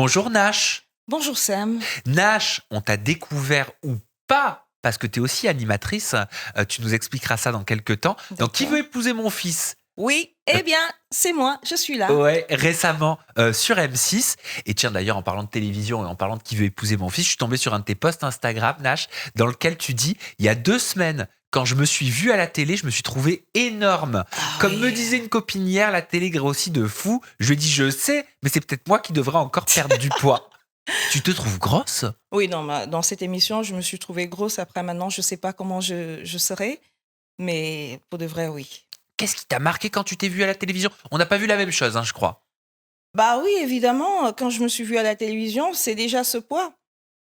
Bonjour Nash. Bonjour Sam. Nash, on t'a découvert ou pas parce que tu es aussi animatrice. Tu nous expliqueras ça dans quelques temps. Donc, Qui D'accord. veut épouser mon fils? Oui, eh bien, c'est moi, je suis là. Ouais, récemment sur M6. Et tiens, d'ailleurs, en parlant de télévision et en parlant de Qui veut épouser mon fils, je suis tombé sur un de tes posts Instagram, Nash, dans lequel tu dis, il y a 2 semaines, quand je me suis vu à la télé, je me suis trouvé énorme. Comme me disait une copine hier, la télé grossit de fou. Je lui ai dit, je sais, mais c'est peut-être moi qui devrais encore perdre du poids. Tu te trouves grosse? Oui, non, dans cette émission, je me suis trouvée grosse. Après, maintenant, je ne sais pas comment je serai, mais pour de vrai, oui. Qu'est-ce qui t'a marqué quand tu t'es vue à la télévision? On n'a pas vu la même chose, hein, je crois. Bah oui, évidemment, quand je me suis vue à la télévision, c'est déjà ce poids.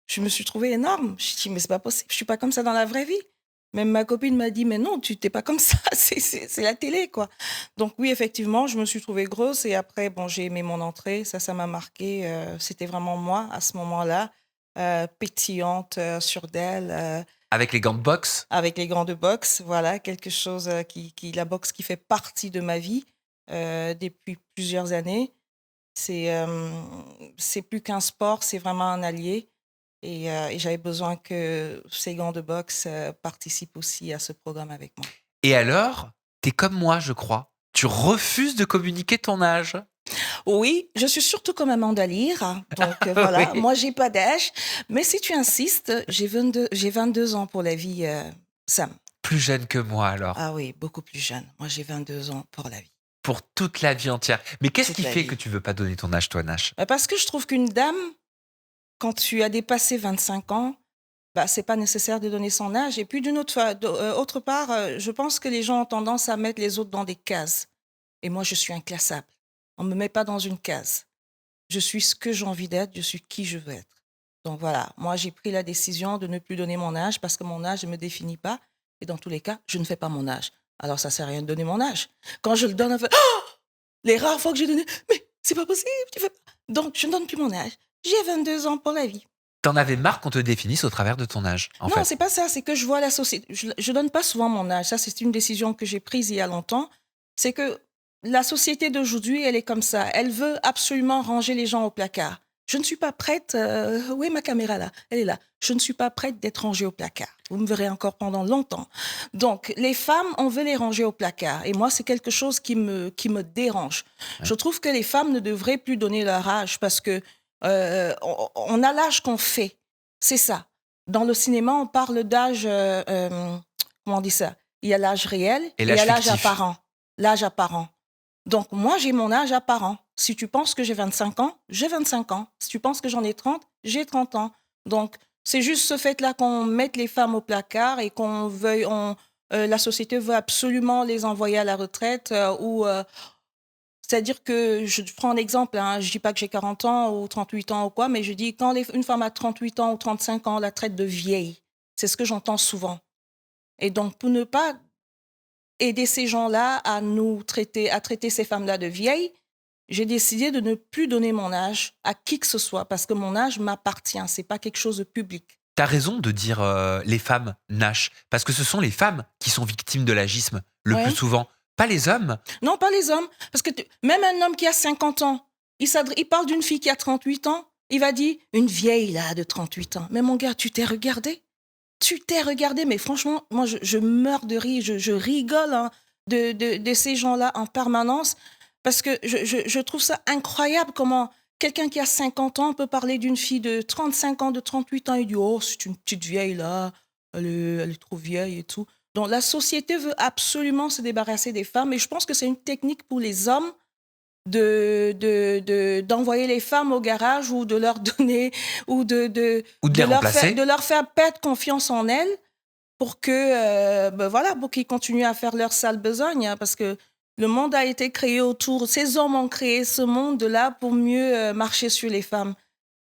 Je me suis trouvée énorme. Je dis, mais c'est pas possible, je suis pas comme ça dans la vraie vie. Même ma copine m'a dit, mais non, tu t'es pas comme ça, c'est la télé, quoi. Donc oui, effectivement, je me suis trouvée grosse et après, bon, j'ai aimé mon entrée, ça m'a marqué. C'était vraiment moi à ce moment-là, pétillante, sûre d'elle, Avec les gants de boxe? avec les gants de boxe, voilà, quelque chose la boxe qui fait partie de ma vie depuis plusieurs années. C'est plus qu'un sport, c'est vraiment un allié. Et j'avais besoin que ces gants de boxe participent aussi à ce programme avec moi. Et alors, t'es comme moi, je crois. Tu refuses de communiquer ton âge. Oui, je suis surtout comme Amanda Lear, donc voilà, Oui. moi j'ai pas d'âge, mais si tu insistes, j'ai 22 ans pour la vie, Sam. Plus jeune que moi, alors. Ah oui, beaucoup plus jeune. Moi j'ai 22 ans pour la vie, Pour toute la vie entière. Mais qu'est-ce toute qui la fait que vie. tu veux pas donner ton âge, toi, Nash? Parce que je trouve qu'une dame, quand tu as dépassé 25 ans, bah, c'est pas nécessaire de donner son âge. Et puis autre part, je pense que les gens ont tendance à mettre les autres dans des cases. Et moi, je suis inclassable. On ne me met pas dans une case. Je suis ce que j'ai envie d'être, je suis qui je veux être. Donc voilà, moi, j'ai pris la décision de ne plus donner mon âge parce que mon âge ne me définit pas. Et dans tous les cas, je ne fais pas mon âge. Alors, ça ne sert à rien de donner mon âge. Quand je le donne, on fait oh, les rares fois que j'ai donné, mais c'est pas possible, tu fais pas. Donc, je ne donne plus mon âge. J'ai 22 ans pour la vie. T'en avais marre qu'on te définisse au travers de ton âge, en Non, fait. c'est pas ça, c'est que je vois la société. Je donne pas souvent mon âge. Ça, c'est une décision que j'ai prise il y a longtemps. C'est que la société d'aujourd'hui, elle est comme ça. Elle veut absolument ranger les gens au placard. Je ne suis pas prête. Où est ma caméra là? Elle est là. Je ne suis pas prête d'être rangée au placard. Vous me verrez encore pendant longtemps. Donc, les femmes, on veut les ranger au placard. Et moi, c'est quelque chose qui me dérange. Ouais. Je trouve que les femmes ne devraient plus donner leur âge parce que on a l'âge qu'on fait. C'est ça. Dans le cinéma, on parle d'âge, comment on dit ça? Il y a l'âge réel Et et il y l'âge a l'âge fictif. apparent. L'âge apparent. Donc, moi, j'ai mon âge apparent. Si tu penses que j'ai 25 ans, j'ai 25 ans. Si tu penses que j'en ai 30, j'ai 30 ans. Donc, c'est juste ce fait-là qu'on mette les femmes au placard et la société veut absolument les envoyer à la retraite c'est-à-dire que, je prends un exemple, hein, je ne dis pas que j'ai 40 ans ou 38 ans ou quoi, mais je dis quand une femme a 38 ans ou 35 ans, on la traite de vieille. C'est ce que j'entends souvent. Et donc, pour ne pas aider ces gens-là à traiter ces femmes-là de vieilles, j'ai décidé de ne plus donner mon âge à qui que ce soit, parce que mon âge m'appartient, ce n'est pas quelque chose de public. T'as raison de dire les femmes, Nash, parce que ce sont les femmes qui sont victimes de l'agisme le plus Ouais. souvent, pas les hommes. Non, pas les hommes. Parce que même un homme qui a 50 ans, il parle d'une fille qui a 38 ans, il va dire une vieille là de 38 ans. Mais mon gars, tu t'es regardé? Tu t'es regardé? Mais franchement, moi, je meurs de rire, je rigole hein, de ces gens-là en permanence parce que je trouve ça incroyable comment quelqu'un qui a 50 ans peut parler d'une fille de 35 ans, de 38 ans. Il dit, oh, c'est une petite vieille là, elle est trop vieille et tout. Donc, la société veut absolument se débarrasser des femmes et je pense que c'est une technique pour les hommes d'envoyer les femmes au garage ou de leur donner ou Ou de les remplacer. de leur faire perdre confiance en elles pour que pour qu'ils continuent à faire leur sale besogne hein, parce que le monde a été créé autour, ces hommes ont créé ce monde-là pour mieux marcher sur les femmes.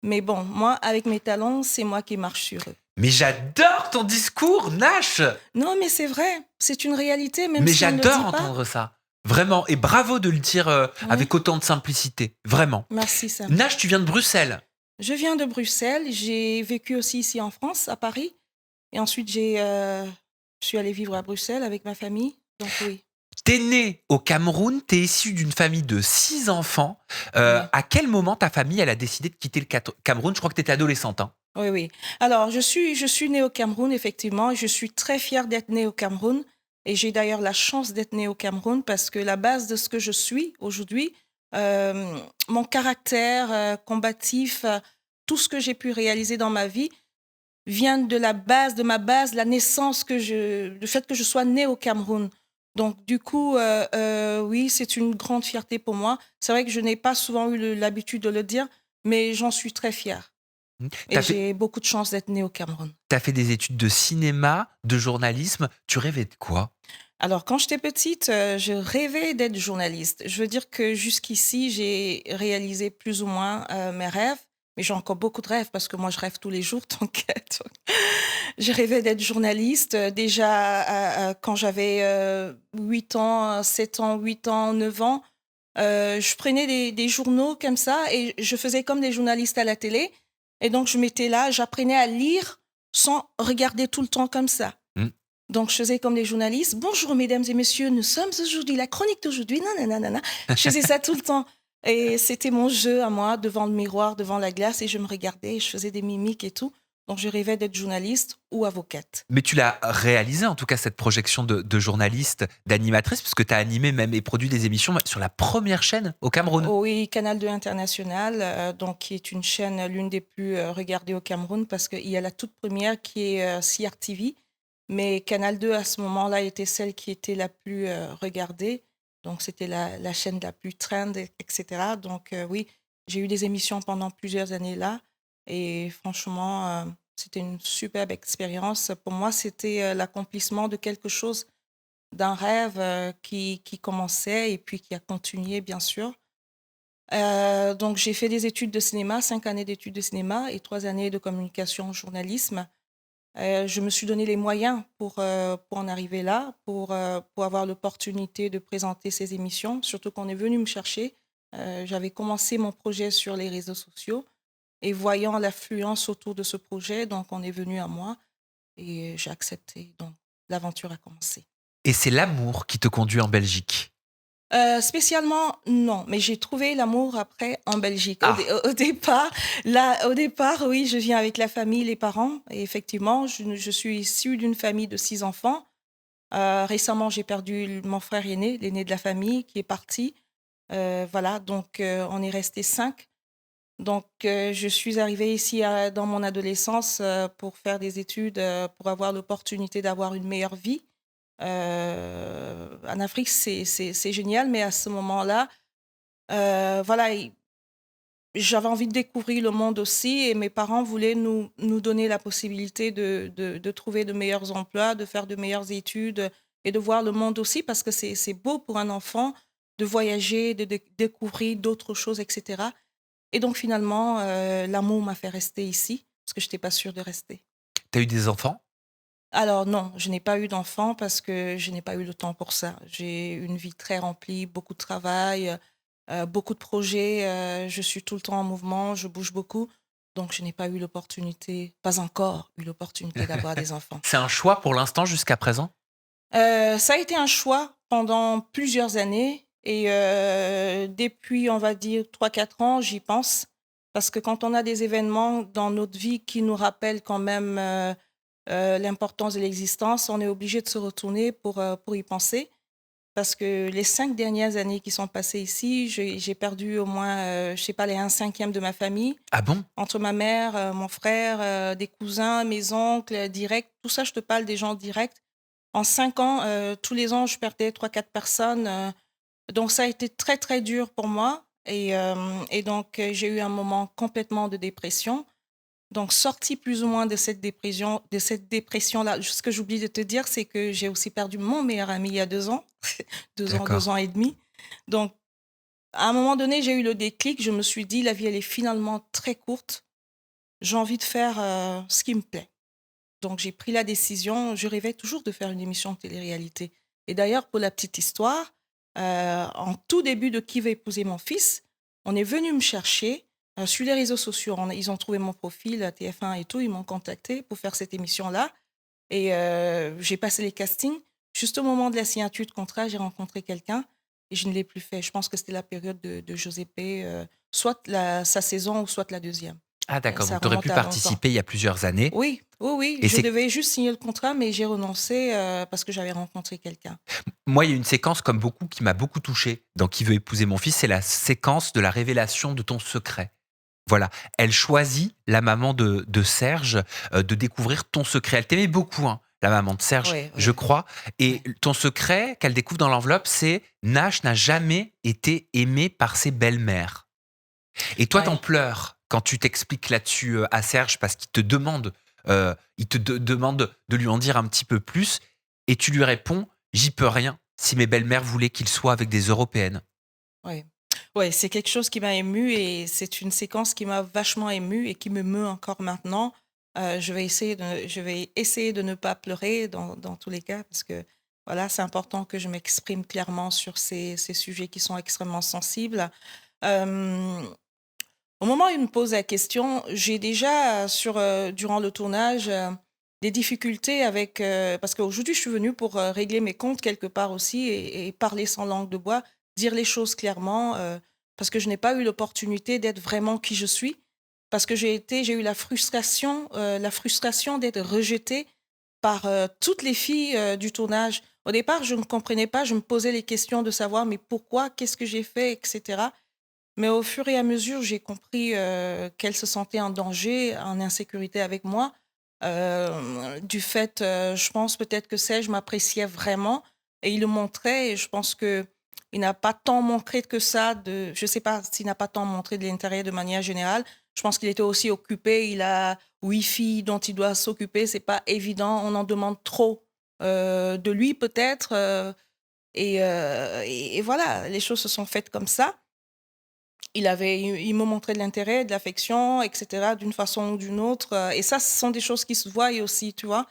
Mais bon, moi, avec mes talents, c'est moi qui marche sur eux. Mais j'adore ton discours, Nash. Non, mais c'est vrai, c'est une réalité, même Mais si on ne le j'adore dit pas. entendre ça. Vraiment. Et bravo de le dire avec autant de simplicité. Vraiment. Merci, Sam. Nash, tu viens de Bruxelles. Je viens de Bruxelles, j'ai vécu aussi ici en France, à Paris. Et ensuite, je suis allée vivre à Bruxelles avec ma famille. Donc oui. T'es né au Cameroun, t'es issu d'une famille de 6 enfants. Oui. À quel moment ta famille, elle a décidé de quitter le Cameroun? Je crois que t'étais adolescente, hein? Oui, oui. Alors, je suis née au Cameroun, effectivement, et je suis très fière d'être née au Cameroun. Et j'ai d'ailleurs la chance d'être née au Cameroun parce que la base de ce que je suis aujourd'hui, euh, mon caractère combatif, tout ce que j'ai pu réaliser dans ma vie vient de la base, de ma base, la naissance le fait que je sois née au Cameroun. Donc, du coup, oui, c'est une grande fierté pour moi. C'est vrai que je n'ai pas souvent eu l'habitude de le dire, mais j'en suis très fière. Mmh. Et j'ai beaucoup de chance d'être née au Cameroun. Tu fait des études de cinéma, de journalisme. Tu rêvais de quoi? Alors, quand j'étais petite, je rêvais d'être journaliste. Je veux dire que jusqu'ici, j'ai réalisé plus ou moins mes rêves, mais j'ai encore beaucoup de rêves parce que moi, je rêve tous les jours. Donc, je rêvais d'être journaliste. Déjà, quand j'avais 8 ans, 7 ans, 8 ans, 9 ans, je prenais des journaux comme ça et je faisais comme des journalistes à la télé. Et donc, je m'étais là, j'apprenais à lire sans regarder tout le temps comme ça. Mmh. Donc, je faisais comme les journalistes. Bonjour, mesdames et messieurs, nous sommes aujourd'hui, la chronique d'aujourd'hui, nanana. Je faisais ça tout le temps. Et c'était mon jeu à moi, devant le miroir, devant la glace, et je me regardais, et je faisais des mimiques et tout. Donc, je rêvais d'être journaliste ou avocate. Mais tu l'as réalisé, en tout cas, cette projection de journaliste, d'animatrice, puisque tu as animé même et produit des émissions sur la première chaîne au Cameroun. Oh oui, Canal 2 International, donc, qui est une chaîne, l'une des plus regardées au Cameroun, parce qu'il y a la toute première qui est CRTV. Mais Canal 2, à ce moment-là, était celle qui était la plus regardée. Donc, c'était la chaîne la plus trend, etc. Donc, oui, j'ai eu des émissions pendant plusieurs années là. Et franchement, c'était une superbe expérience. Pour moi, c'était l'accomplissement de quelque chose, d'un rêve qui commençait et puis qui a continué, bien sûr. Donc, j'ai fait des études de cinéma, 5 années d'études de cinéma et 3 années de communication, journalisme. Je me suis donné les moyens pour en arriver là, pour avoir l'opportunité de présenter ces émissions, surtout qu'on est venu me chercher. J'avais commencé mon projet sur les réseaux sociaux et voyant l'affluence autour de ce projet, donc on est venu à moi et j'ai accepté. Donc, l'aventure a commencé. Et c'est l'amour qui te conduit en Belgique. Spécialement, non, mais j'ai trouvé l'amour après en Belgique. Ah, Au départ, oui, je viens avec la famille, les parents. Et effectivement, je suis issue d'une famille de 6 enfants. Récemment, j'ai perdu mon frère aîné, l'aîné de la famille, qui est parti. Voilà, donc on est resté 5. Donc, je suis arrivée ici dans mon adolescence pour faire des études, pour avoir l'opportunité d'avoir une meilleure vie. En Afrique, c'est génial, mais à ce moment-là, voilà, j'avais envie de découvrir le monde aussi et mes parents voulaient nous donner la possibilité de trouver de meilleurs emplois, de faire de meilleures études et de voir le monde aussi parce que c'est beau pour un enfant de voyager, de découvrir d'autres choses, etc. Et donc finalement, l'amour m'a fait rester ici parce que je n'étais pas sûre de rester. t'as eu des enfants? Alors non, je n'ai pas eu d'enfant parce que je n'ai pas eu le temps pour ça. J'ai une vie très remplie, beaucoup de travail, beaucoup de projets. Je suis tout le temps en mouvement, je bouge beaucoup. Donc je n'ai pas eu l'opportunité, pas encore eu l'opportunité d'avoir des enfants. C'est un choix pour l'instant jusqu'à présent? Ça a été un choix pendant plusieurs années et depuis, on va dire, 3 4 ans, j'y pense. Parce que quand on a des événements dans notre vie qui nous rappellent quand même l'importance de l'existence, on est obligé de se retourner pour y penser. Parce que les 5 dernières années qui sont passées ici, j'ai perdu au moins, je sais pas, les 1/5 de ma famille, Ah bon? entre ma mère, mon frère, des cousins, mes oncles, directs. Tout ça, je te parle des gens directs. En 5 ans, tous les ans, je perdais 3 4 personnes. Donc, ça a été très, très dur pour moi. Et donc, j'ai eu un moment complètement de dépression. Donc, sortie plus ou moins de cette dépression-là. Ce que j'oublie de te dire, c'est que j'ai aussi perdu mon meilleur ami il y a 2 ans, 2 D'accord. ans et demi. Donc, à un moment donné, j'ai eu le déclic. Je me suis dit, la vie, elle est finalement très courte. J'ai envie de faire ce qui me plaît. Donc, j'ai pris la décision. Je rêvais toujours de faire une émission de télé-réalité. Et d'ailleurs, pour la petite histoire, en tout début de Qui va épouser mon fils, on est venu me chercher sur les réseaux sociaux. Ils ont trouvé mon profil à TF1 et tout. Ils m'ont contacté pour faire cette émission-là. Et j'ai passé les castings. Juste au moment de la signature de contrat, j'ai rencontré quelqu'un et je ne l'ai plus fait. Je pense que c'était la période de Josépé, soit sa saison ou soit la deuxième. Ah d'accord, Ça donc tu aurais remonte pu à longtemps. participer il y a plusieurs années. Oui, oui, oui. Et Je c'est devais juste signer le contrat, mais j'ai renoncé parce que j'avais rencontré quelqu'un. moi, il y a une séquence comme beaucoup qui m'a beaucoup touché dans Qui veut épouser mon fils, c'est la séquence de la révélation de ton secret. Voilà, elle choisit, la maman de Serge, de découvrir ton secret. Elle t'aimait beaucoup, hein, la maman de Serge, Oui, je oui, crois. Et oui. ton secret qu'elle découvre dans l'enveloppe, c'est Nash n'a jamais été aimé par ses belles-mères. Et toi, t'en Ouais. pleures quand tu t'expliques là-dessus à Serge parce qu'il te demande, demande de lui en dire un petit peu plus. Et tu lui réponds, j'y peux rien si mes belles-mères voulaient qu'il soit avec des Européennes. Ouais. Ouais, c'est quelque chose qui m'a émue et c'est une séquence qui m'a vachement émue et qui me meut encore maintenant. Je vais essayer de ne pas pleurer dans tous les cas parce que voilà, c'est important que je m'exprime clairement sur ces sujets qui sont extrêmement sensibles. Euh, Au moment où il me pose la question, j'ai déjà durant le tournage des difficultés avec parce qu'aujourd'hui je suis venue pour régler mes comptes quelque part aussi et parler sans langue de bois, dire les choses clairement parce que je n'ai pas eu l'opportunité d'être vraiment qui je suis parce que j'ai eu la frustration d'être rejetée par toutes les filles du tournage. Au départ, je ne comprenais pas, je me posais les questions de savoir mais pourquoi, qu'est-ce que j'ai fait, etc. Mais au fur et à mesure, j'ai compris, qu'elle se sentait en danger, en insécurité avec moi. Du fait, je pense peut-être que Serge m'appréciait vraiment et il le montrait et je pense qu'il n'a pas tant montré que ça je sais pas s'il n'a pas tant montré de l'intérêt de manière générale. Je pense qu'il était aussi occupé, il a 8 filles dont il doit s'occuper, c'est pas évident, on en demande trop, de lui peut-être, et voilà, les choses se sont faites comme ça. Il me montrait de l'intérêt, de l'affection, etc., d'une façon ou d'une autre. Et ça, ce sont des choses qui se voient aussi, tu vois.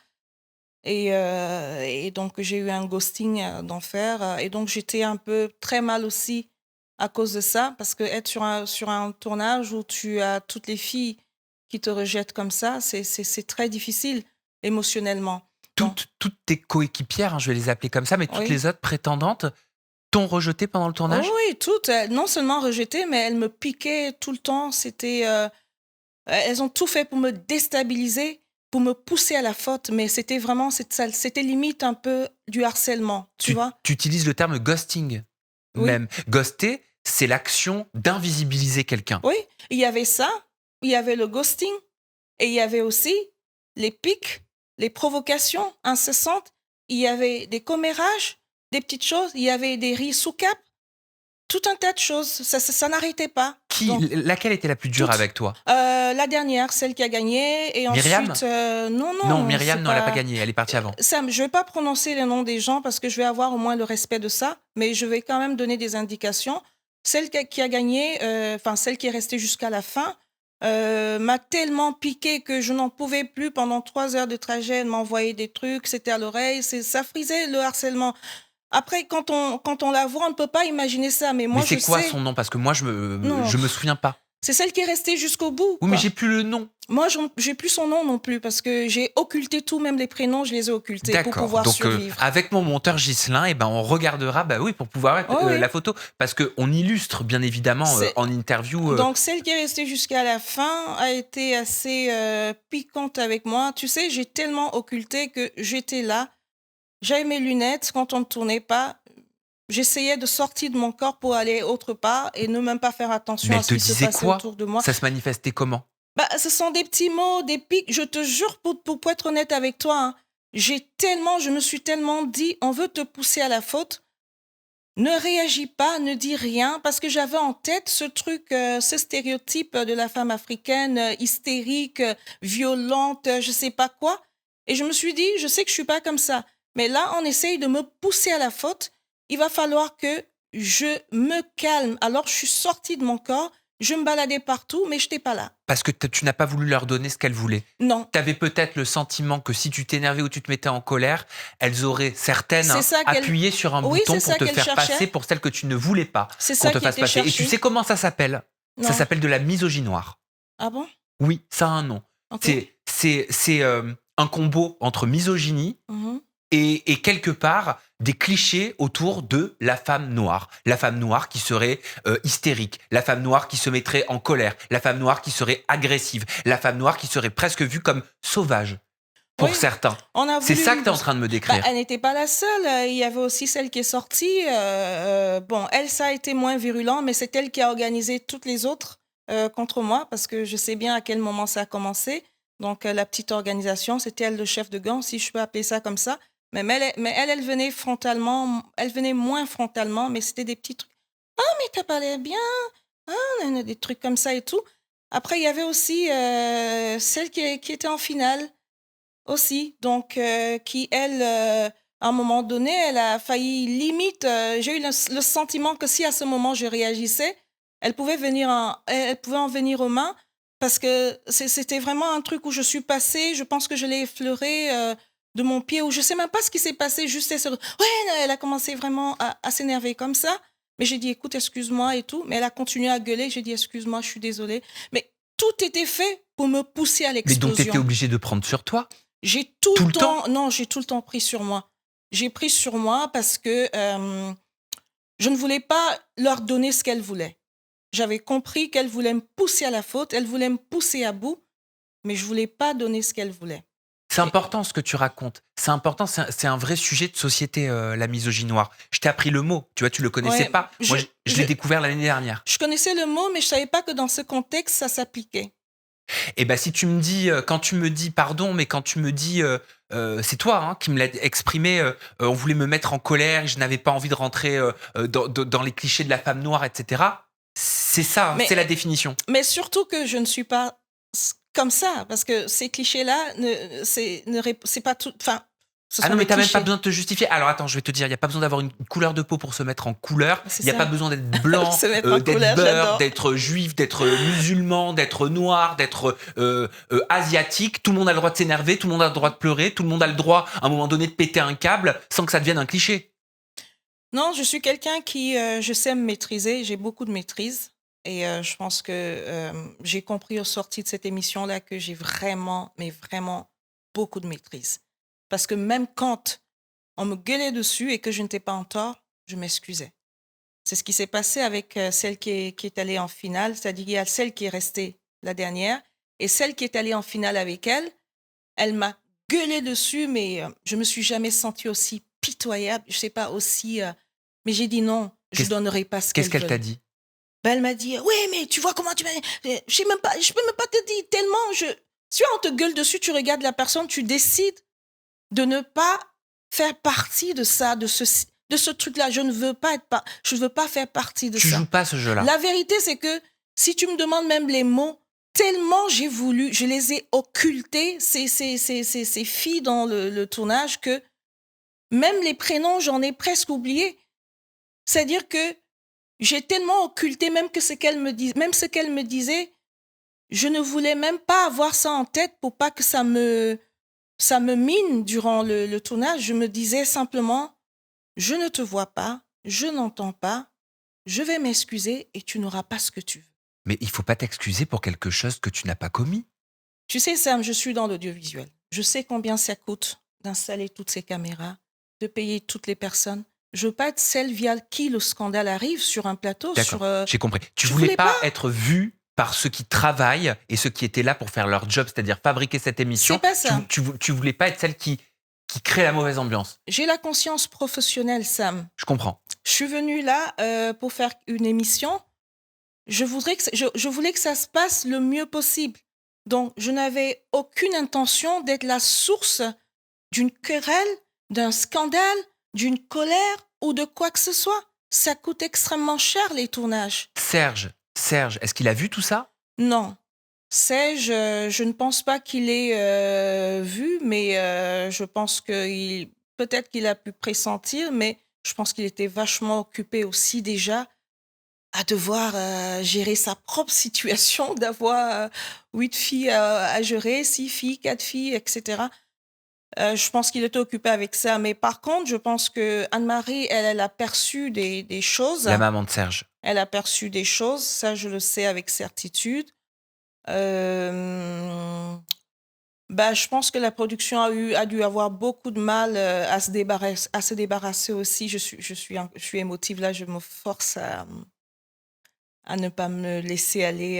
Et donc, j'ai eu un ghosting d'enfer. Et donc, j'étais un peu très mal aussi à cause de ça, parce que être sur un tournage où tu as toutes les filles qui te rejettent comme ça, c'est très difficile émotionnellement. Donc, Toutes tes coéquipières, hein, je vais les appeler comme ça, mais toutes oui. les autres prétendantes t'ont rejeté pendant le Oh tournage? oui, toutes, non seulement rejetées, mais elles me piquaient tout le temps. Elles ont tout fait pour me déstabiliser, pour me pousser à la faute, mais c'était vraiment c'était limite un peu du harcèlement, tu vois? Tu utilises le terme ghosting Oui, même. Ghoster, c'est l'action d'invisibiliser quelqu'un. oui, il y avait ça, il y avait le ghosting et il y avait aussi les pics, les provocations incessantes, il y avait des commérages, des petites choses, il y avait des rires sous cap, tout un tas de choses, ça n'arrêtait pas. Donc Laquelle était la plus dure toutes. avec toi? La dernière, celle qui a gagné et Myriam? ensuite, non, Non, non, Myriam, c'est non, elle a pas pas. gagné, elle est partie avant. Sam, je vais pas prononcer les noms des gens parce que je vais avoir au moins le respect de ça, mais je vais quand même donner des indications. Celle qui a gagné, enfin celle qui est restée jusqu'à la fin, m'a tellement piqué que je n'en pouvais plus pendant 3 heures de trajet. Elle m'envoyait des trucs, c'était à l'oreille, ça frisait le harcèlement. Après, quand on la voit, on ne peut pas imaginer ça, mais Mais moi je c'est quoi sais. son nom? Parce que moi, Non, je me souviens pas. c'est celle qui est restée jusqu'au bout, Oui, mais quoi. j'ai plus le nom. Moi, j'ai plus son nom non plus parce que j'ai occulté tout, même les prénoms, je les ai occultés pour D'accord. pouvoir Donc, survivre. avec mon monteur Ghislain, eh ben, on regardera, bah oui, pour pouvoir mettre Oh oui, la photo. Parce qu'on illustre, bien évidemment, c'est en interview. donc celle qui est restée jusqu'à la fin a été assez piquante avec moi. Tu sais, j'ai tellement occulté que j'étais là, j'avais mes lunettes quand on ne tournait pas. J'essayais de sortir de mon corps pour aller autre part et ne même pas faire attention Mais à elle ce te qui se disait passait quoi? autour de moi. Ça se manifestait comment? Bah, ce sont des petits mots, des pics. Je te jure, pour être honnête avec toi, hein, je me suis tellement dit, on veut te pousser à la faute. Ne réagis pas, ne dis rien, parce que j'avais en tête ce truc, ce stéréotype de la femme africaine, hystérique, violente, je sais pas quoi. Et je me suis dit, je sais que je suis pas comme ça. Mais là, on essaye de me pousser à la faute. Il va falloir que je me calme. Alors, je suis sortie de mon corps, je me baladais partout, mais je n'étais pas là. Parce que tu n'as pas voulu leur donner ce qu'elles voulaient. Non. Tu avais peut-être le sentiment que si tu t'énervais ou tu te mettais en colère, elles auraient, certaines, C'est hein, ça qu'elle appuyé sur un Oui, bouton c'est pour ça te qu'elle faire cherchait. passer pour celle que tu ne voulais pas C'est qu'on ça te qui fasse était passer. Et tu cherché. sais comment ça s'appelle? Ça Non. s'appelle de la misogynie noire. Ah bon? Oui, ça a un nom. OK. C'est un combo entre misogynie Mmh. et quelque part des clichés autour de la femme noire. La femme noire qui serait hystérique, la femme noire qui se mettrait en colère, la femme noire qui serait agressive, la femme noire qui serait presque vue comme sauvage pour Oui, certains. on a C'est ça que voulu. tu es en train de me Bah, décrire. elle n'était pas la seule. Il y avait aussi celle qui est sortie. Bon, elle, ça a été moins virulent, mais c'est elle qui a organisé toutes les autres contre moi, parce que je sais bien à quel moment ça a commencé. Donc, la petite organisation, c'était elle le chef de gang, si je peux appeler ça comme ça. Mais elle venait frontalement. Elle venait moins frontalement, mais c'était des petits trucs. Ah, mais t'as pas l'air bien. Ah, des trucs comme ça et tout. Après, il y avait aussi celle qui était en finale aussi, donc qui, elle, à un moment donné, elle a failli limite, j'ai eu le sentiment que si à ce moment je réagissais, elle pouvait en venir aux mains, parce que c'était vraiment un truc où je suis passée, je pense que je l'ai effleuré de mon pied, ou je sais même pas ce qui s'est passé, juste elle a commencé vraiment à s'énerver comme ça, mais j'ai dit écoute, excuse-moi et tout, mais elle a continué à gueuler, j'ai dit excuse-moi, je suis désolée, mais tout était fait pour me pousser à Mais donc, tu étais l'explosion. obligé de prendre sur toi J'ai tout tout le le temps. temps, non, j'ai tout le temps pris sur moi. J'ai pris sur moi parce que je ne voulais pas leur donner ce qu'elles voulaient. J'avais compris qu'elles voulaient me pousser à la faute, elles voulaient me pousser à bout, mais je voulais pas donner ce qu'elles voulaient. C'est Et important ce que tu racontes. C'est important, c'est un vrai sujet de société, la misogynie noire. Je t'ai appris le mot, tu vois, tu le connaissais ouais, pas. Moi, je l'ai je, découvert l'année dernière. je connaissais le mot, mais je savais pas que dans ce contexte, ça s'appliquait. Et ben si tu me dis, quand tu me dis pardon, mais quand tu me dis, c'est toi hein, qui me l'as exprimé, on voulait me mettre en colère, je n'avais pas envie de rentrer dans les clichés de la femme noire, etc. C'est ça, hein, Mais, c'est la définition. mais surtout que je ne suis pas comme ça, parce que ces clichés-là, c'est pas tout. Enfin, ce Ah sont non, mais des t'as même pas clichés. besoin de te justifier. Alors attends, je vais te dire, il n'y a pas besoin d'avoir une couleur de peau pour se mettre en couleur. C'est Il n'y a ça. pas besoin d'être blanc, Se mettre en d'être couleur, beurre, j'adore. d'être juif, d'être musulman, d'être noir, d'être asiatique. Tout le monde a le droit de s'énerver, tout le monde a le droit de pleurer, tout le monde a le droit, à un moment donné, de péter un câble sans que ça devienne un cliché. Non, je suis quelqu'un qui, je sais me maîtriser, j'ai beaucoup de maîtrise. Et je pense que j'ai compris au sorti de cette émission-là que j'ai vraiment, mais vraiment beaucoup de maîtrise. Parce que même quand on me gueulait dessus et que je n'étais pas en tort, je m'excusais. C'est ce qui s'est passé avec celle qui est allée en finale, c'est-à-dire qu'il y a celle qui est restée la dernière et celle qui est allée en finale avec elle. Elle m'a gueulé dessus, mais je me suis jamais sentie aussi pitoyable, je sais pas, aussi... mais j'ai dit non, je donnerai pas ce Qu'est-ce qu'elles qu'elle t'a veulent. dit? Ben, elle m'a dit, oui, mais tu vois comment tu m'as... Je sais même pas, je peux même pas te dire tellement... Si on te gueule dessus, tu regardes la personne, tu décides de ne pas faire partie de ça, de ce truc-là. Je ne veux pas je ne veux pas faire partie de Tu ça. joues pas ce jeu-là. La vérité, c'est que si tu me demandes même les mots, tellement j'ai voulu, je les ai occultés, ces filles dans le tournage, que même les prénoms, j'en ai presque oublié. C'est-à-dire que j'ai tellement occulté même ce qu'elles me disaient, je ne voulais même pas avoir ça en tête pour pas que ça me mine durant le tournage. Je me disais simplement, je ne te vois pas, je n'entends pas, je vais m'excuser et tu n'auras pas ce que tu veux. Mais il faut pas t'excuser pour quelque chose que tu n'as pas commis. Tu sais, Sam, je suis dans l'audiovisuel. Je sais combien ça coûte d'installer toutes ces caméras, de payer toutes les personnes. Je veux pas être celle via qui le scandale arrive sur un plateau. D'accord, j'ai compris. Tu je voulais voulais pas être vu par ceux qui travaillent et ceux qui étaient là pour faire leur job, c'est-à-dire fabriquer cette émission. C'est pas ça. Tu voulais pas être celle qui crée la mauvaise ambiance. J'ai la conscience professionnelle, Sam. Je comprends. Je suis venue là pour faire une émission. Je voulais que ça se passe le mieux possible. Donc, je n'avais aucune intention d'être la source d'une querelle, d'un scandale, d'une colère ou de quoi que ce soit. Ça coûte extrêmement cher, les tournages. Serge, est-ce qu'il a vu tout ça? Non. Serge, je ne pense pas qu'il ait vu, mais je pense que peut-être qu'il a pu pressentir, mais je pense qu'il était vachement occupé aussi déjà à devoir gérer sa propre situation, d'avoir 8 filles à gérer, 6 filles, 4 filles, etc. Je pense qu'il était occupé avec ça. Mais par contre, je pense que Anne-Marie, elle a perçu des choses. La maman de Serge. Elle a perçu des choses, ça je le sais avec certitude. Bah, je pense que la production a dû avoir beaucoup de mal à se débarrasser aussi. Je suis émotive là, je me force à ne pas me laisser aller,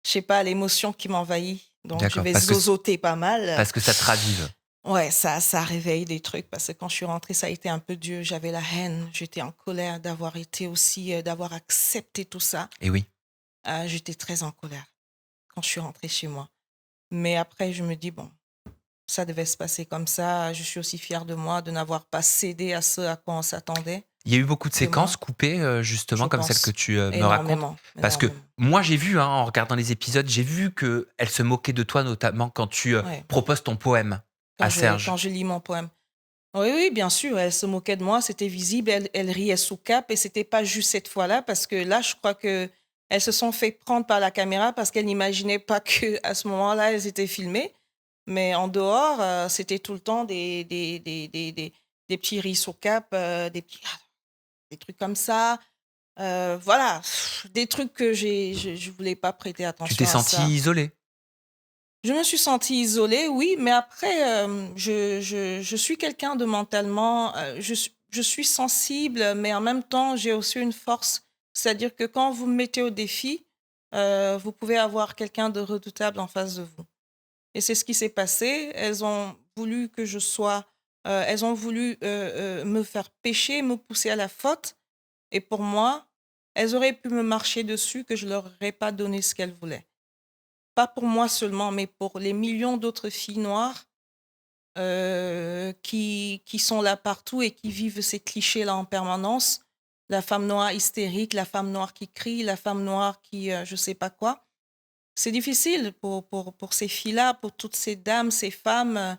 je sais pas, à l'émotion qui m'envahit. Donc, je D'accord, vais zozoter pas mal. parce que ça te ravive. Ouais, ça réveille des trucs parce que quand je suis rentrée, ça a été un peu dur. J'avais la haine, j'étais en colère d'avoir été aussi, d'avoir accepté tout ça. Et oui. J'étais très en colère quand je suis rentrée chez moi. Mais après, je me dis, bon, ça devait se passer comme ça. Je suis aussi fière de moi de n'avoir pas cédé à ce à quoi on s'attendait Il y a eu beaucoup de de moi. séquences coupées, Je justement, comme celle que pense tu me racontes. énormément, Parce que énormément. moi, j'ai vu, hein, en regardant les épisodes, j'ai vu qu'elle se moquait de toi, notamment quand tu Ouais, proposes ton poème à Serge. quand je lis mon poème. Oui, oui, bien sûr, elle se moquait de moi, c'était visible, elle riait sous cap et c'était pas juste cette fois-là parce que là, je crois que elles se sont fait prendre par la caméra parce qu'elles n'imaginaient pas que à ce moment-là, elles étaient filmées. Mais en dehors, c'était tout le temps des petits rires sous cap, des trucs comme ça. Voilà, des trucs que je voulais pas prêter Tu t'es attention à sentie ça. isolée. Je me suis sentie isolée, oui, mais après, je suis quelqu'un de mentalement, je suis sensible, mais en même temps, j'ai aussi une force. C'est-à-dire que quand vous me mettez au défi, vous pouvez avoir quelqu'un de redoutable en face de vous. Et c'est ce qui s'est passé. Elles ont voulu que je sois, elles ont voulu me faire pécher, me pousser à la faute. Et pour moi, elles auraient pu me marcher dessus que je leur aurais pas donné ce qu'elles voulaient. Pas pour moi seulement, mais pour les millions d'autres filles noires qui sont là partout et qui vivent ces clichés-là en permanence. La femme noire hystérique, la femme noire qui crie, la femme noire qui je sais pas quoi. C'est difficile pour ces filles-là, pour toutes ces dames, ces femmes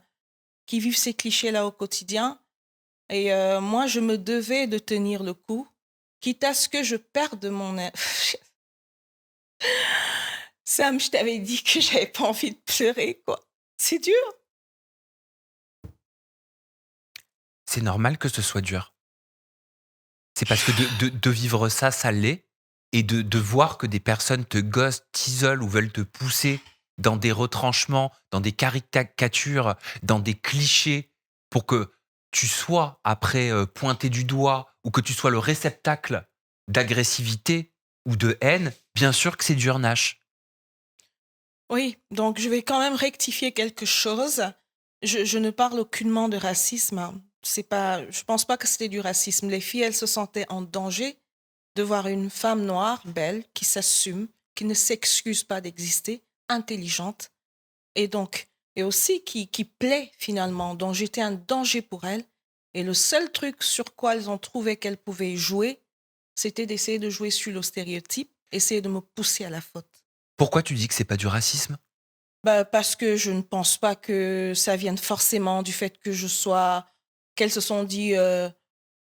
qui vivent ces clichés-là au quotidien. Et moi, je me devais de tenir le coup, quitte à ce que je perde mon... Sam, je t'avais dit que j'avais pas envie de pleurer, quoi. C'est dur. C'est normal que ce soit dur. C'est parce que de vivre ça, ça l'est. Et de voir que des personnes te ghostent, t'isolent ou veulent te pousser dans des retranchements, dans des caricatures, dans des clichés, pour que tu sois après pointé du doigt ou que tu sois le réceptacle d'agressivité ou de haine, bien sûr que c'est dur, Nash. Oui, donc je vais quand même rectifier quelque chose. Je ne parle aucunement de racisme, hein. C'est pas, je pense pas que c'était du racisme. Les filles, elles se sentaient en danger de voir une femme noire, belle, qui s'assume, qui ne s'excuse pas d'exister, intelligente, et donc, et aussi qui plaît finalement. Donc j'étais un danger pour elles. Et le seul truc sur quoi elles ont trouvé qu'elles pouvaient jouer, c'était d'essayer de jouer sur le stéréotype, essayer de me pousser à la faute. Pourquoi tu dis que c'est pas du racisme? Bah, parce que je ne pense pas que ça vienne forcément du fait que je sois qu'elles se sont dit,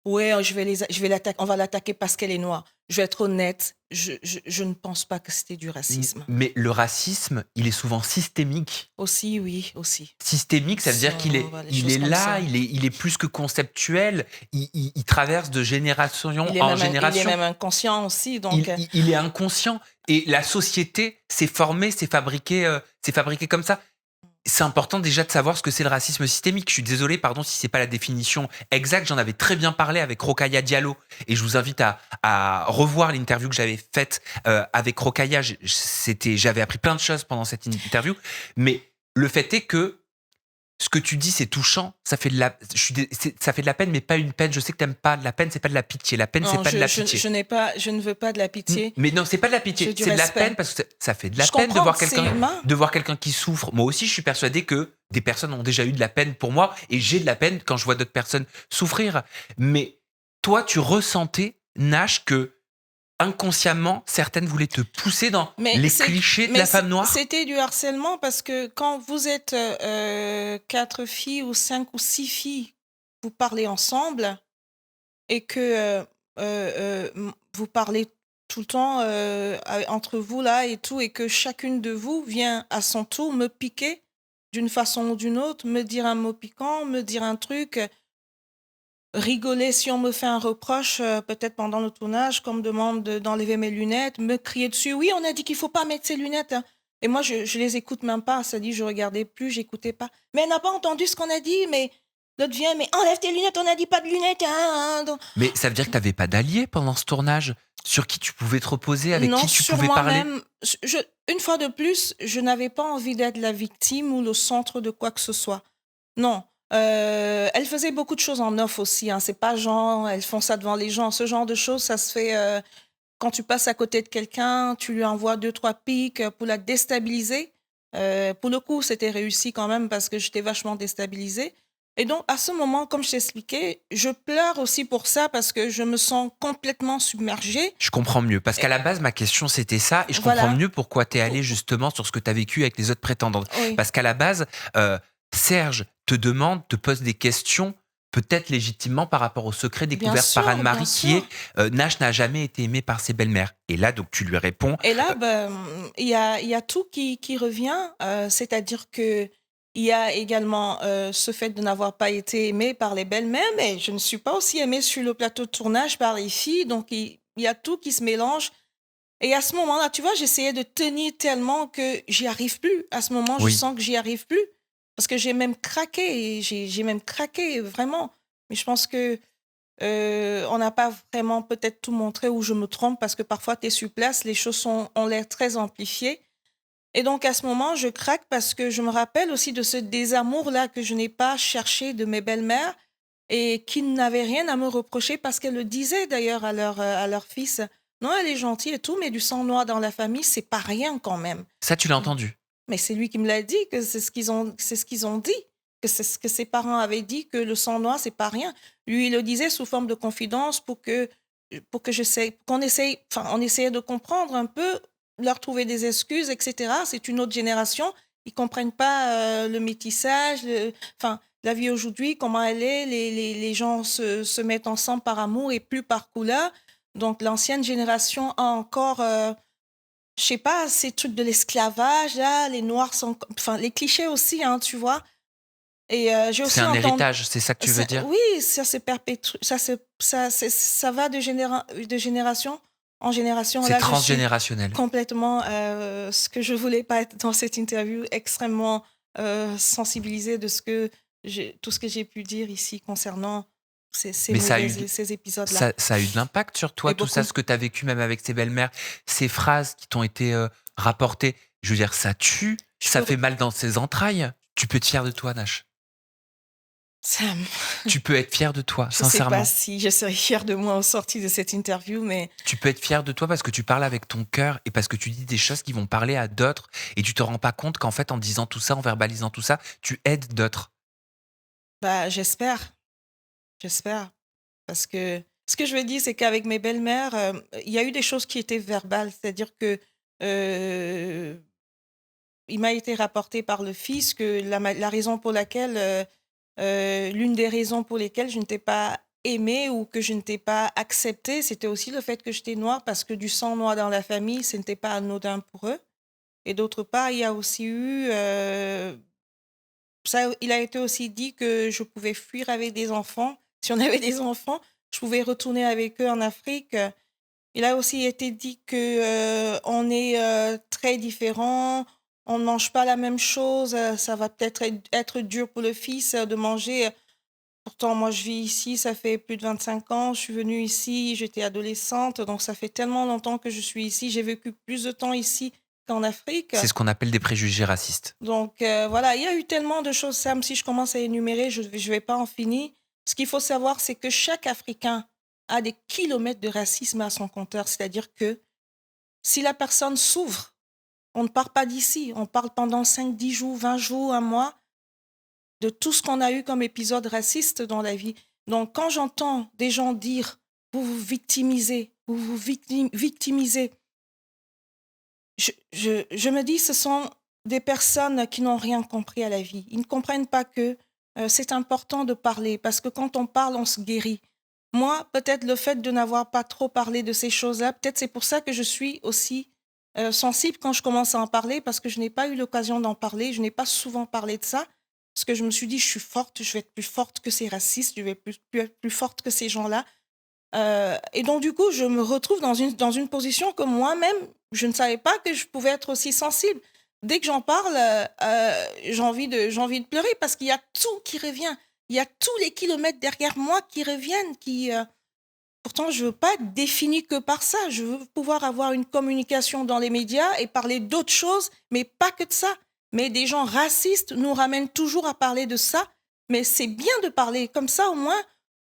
«Ouais, je vais l'attaquer, on va l'attaquer parce qu'elle est noire». Je vais être honnête, je ne pense pas que c'était du racisme. Mais le racisme, il est souvent systémique. Aussi, oui, aussi. Systémique, ça veut dire qu'il est, Voilà, les il choses est comme là, ça. il est plus que conceptuel, il traverse de génération Il est en même il est génération. même inconscient aussi, Il, donc il- il est inconscient et la société s'est formée, s'est fabriquée comme ça. C'est important déjà de savoir ce que c'est le racisme systémique. Je suis désolé, pardon si c'est pas la définition exacte. J'en avais très bien parlé avec Rokhaya Diallo et je vous invite à revoir l'interview que j'avais faite avec Rokhaya. J'avais appris plein de choses pendant cette interview, mais le fait est que ce que tu dis, c'est touchant. Ça fait de la, ça fait de la peine, mais pas une peine. Je sais que t'aimes pas de la peine, c'est pas de la pitié. La peine, c'est non, pas de la pitié. je ne veux pas de la pitié, Mais non, c'est pas de la je veux pitié, du c'est de la respect. peine parce que ça fait de la Je peine comprends, c'est humain. de voir quelqu'un qui souffre. Moi aussi, je suis persuadé que des personnes ont déjà eu de la peine pour moi et j'ai de la peine quand je vois d'autres personnes souffrir. Mais toi, tu ressentais, Nash, que inconsciemment, certaines voulaient te pousser dans les clichés de la femme noire. C'était du harcèlement parce que quand vous êtes 4 filles ou 5 ou 6 filles, vous parlez ensemble et que vous parlez tout le temps entre vous là et tout, et que chacune de vous vient à son tour me piquer d'une façon ou d'une autre, me dire un mot piquant, me dire un truc, rigoler si on me fait un reproche, peut-être pendant le tournage, qu'on me demande d'enlever mes lunettes, me crier dessus. Oui, on a dit qu'il faut pas mettre ses lunettes, hein. Et moi, je les écoute même pas. Ça dit, je regardais plus, j'écoutais pas. Mais elle n'a pas entendu ce qu'on a dit. Mais l'autre vient, mais enlève tes lunettes, on a dit pas de lunettes. Mais ça veut dire que tu n'avais pas d'alliés pendant ce tournage sur qui tu pouvais te reposer, avec Non, qui tu sur pouvais parler? moi-même. Une fois de plus, je n'avais pas envie d'être la victime ou le centre de quoi que ce soit. Non. Elle faisait beaucoup de choses en off aussi. Hein. C'est pas genre, elles font ça devant les gens. Ce genre de choses, ça se fait quand tu passes à côté de quelqu'un, tu lui envoies 2, 3 pics pour la déstabiliser. Pour le coup, c'était réussi quand même parce que j'étais vachement déstabilisée. Et donc, à ce moment, comme je t'expliquais, je pleure aussi pour ça parce que je me sens complètement submergée. Je comprends mieux. Parce qu'à la base, ma question, c'était ça. Et je comprends Voilà. mieux pourquoi tu es allé justement sur ce que tu as vécu avec les autres prétendantes. Oui. Parce qu'à la base, Serge te pose des questions, peut-être légitimement par rapport au secret découvert sûr, par Anne-Marie, bien qui est sûr. Nash n'a jamais été aimé par ses belles-mères. Et là, donc, tu lui réponds. Et là, il y a tout qui revient. C'est-à-dire que il y a également ce fait de n'avoir pas été aimée par les belles-mères, mais je ne suis pas aussi aimée sur le plateau de tournage par les filles. Donc, il y a tout qui se mélange. Et à ce moment-là, tu vois, j'essayais de tenir tellement que j'y arrive plus. À ce moment, je Oui. sens que j'y arrive plus. Parce que j'ai même craqué. J'ai même craqué, vraiment. Mais je pense que on n'a pas vraiment peut-être tout montré, ou je me trompe, parce que parfois, tu es sur place, les choses ont l'air très amplifiées. Et donc, à ce moment, je craque parce que je me rappelle aussi de ce désamour-là que je n'ai pas cherché de mes belles-mères et qui n'avaient rien à me reprocher parce qu'elles le disaient d'ailleurs à leur fils. Non, elle est gentille et tout, mais du sang noir dans la famille, c'est pas rien quand même. Ça, tu l'as entendu. Mais c'est lui qui me l'a dit, que c'est ce qu'ils ont dit, que c'est ce que ses parents avaient dit, que le sang noir, c'est pas rien. Lui, il le disait sous forme de confidence pour qu'on essaye, enfin, on essayait de comprendre un peu, leur trouver des excuses, etc. C'est une autre génération. Ils comprennent pas le métissage, enfin, la vie aujourd'hui, comment elle est. Les gens se mettent ensemble par amour et plus par couleur. Donc, l'ancienne génération a encore, je sais pas, ces trucs de l'esclavage, là, les Noirs sont... Enfin, les clichés aussi, hein, tu vois. Et j'ai aussi C'est un entendu... héritage, c'est ça que tu veux dire? Oui, ça se perpétue, ça va de génération en génération. C'est Là, je suis transgénérationnel. complètement, ce que je voulais pas être dans cette interview, extrêmement sensibilisée de tout ce que j'ai pu dire ici concernant Mais ces épisodes-là. ça a eu de l'impact sur toi, Et tout ça, beaucoup. ce que tu as vécu même avec tes belles-mères, ces phrases qui t'ont été rapportées. Je veux dire, ça tue, Je ça peux- fait mal dans ses entrailles. Tu peux être fier de toi, Nash. Ça Tu peux être fier de toi, Je ne sais pas sincèrement. si je serais fière de moi au sorti de cette interview, mais Tu peux être fier de toi parce que tu parles avec ton cœur et parce que tu dis des choses qui vont parler à d'autres et tu te rends pas compte qu'en fait, en disant tout ça, en verbalisant tout ça, tu aides d'autres. j'espère. J'espère. Parce que ce que je veux dire, c'est qu'avec mes belles-mères, il y a eu des choses qui étaient verbales. C'est-à-dire que euh, il m'a été rapporté par le fils que la raison pour laquelle, l'une des raisons pour lesquelles je ne t'ai pas aimée ou que je ne t'ai pas acceptée, c'était aussi le fait que j'étais noire, parce que du sang noir dans la famille, ce n'était pas anodin pour eux. Et d'autre part, il y a aussi eu... il a été aussi dit que je pouvais fuir avec des enfants. Si on avait des enfants, je pouvais retourner avec eux en Afrique. Il a aussi été dit que on est très différents, on ne mange pas la même chose, ça va peut-être être dur pour le fils de manger. Pourtant, moi, je vis ici, ça fait plus de 25 ans. Je suis venue ici, j'étais adolescente, donc ça fait tellement longtemps que je suis ici. J'ai vécu plus de temps ici qu'en Afrique. C'est ce qu'on appelle des préjugés racistes. Donc voilà, il y a eu tellement de choses, Sam, si je commence à énumérer, je vais pas en finir. Ce qu'il faut savoir, c'est que chaque Africain a des kilomètres de racisme à son compteur. C'est-à-dire que si la personne s'ouvre, on ne part pas d'ici. On parle pendant 5, 10 jours, 20 jours, un mois, de tout ce qu'on a eu comme épisode raciste dans la vie. Donc quand j'entends des gens dire « vous vous victimisez, victimisez », je me dis, ce sont des personnes qui n'ont rien compris à la vie. Ils ne comprennent pas que c'est important de parler, parce que quand on parle, on se guérit. Moi, peut-être le fait de n'avoir pas trop parlé de ces choses-là, peut-être c'est pour ça que je suis aussi sensible quand je commence à en parler, parce que je n'ai pas eu l'occasion d'en parler, je n'ai pas souvent parlé de ça, parce que je me suis dit, je suis forte, je vais être plus forte que ces racistes, je vais être plus forte que ces gens-là. Et donc, du coup, je me retrouve dans une position que moi-même, je ne savais pas que je pouvais être aussi sensible. dès que j'en parle, j'ai envie de pleurer parce qu'il y a tout qui revient. Il y a tous les kilomètres derrière moi qui reviennent, pourtant, je veux pas être définie que par ça. Je veux pouvoir avoir une communication dans les médias et parler d'autres choses, mais pas que de ça. Mais des gens racistes nous ramènent toujours à parler de ça. Mais c'est bien de parler. Comme ça, au moins,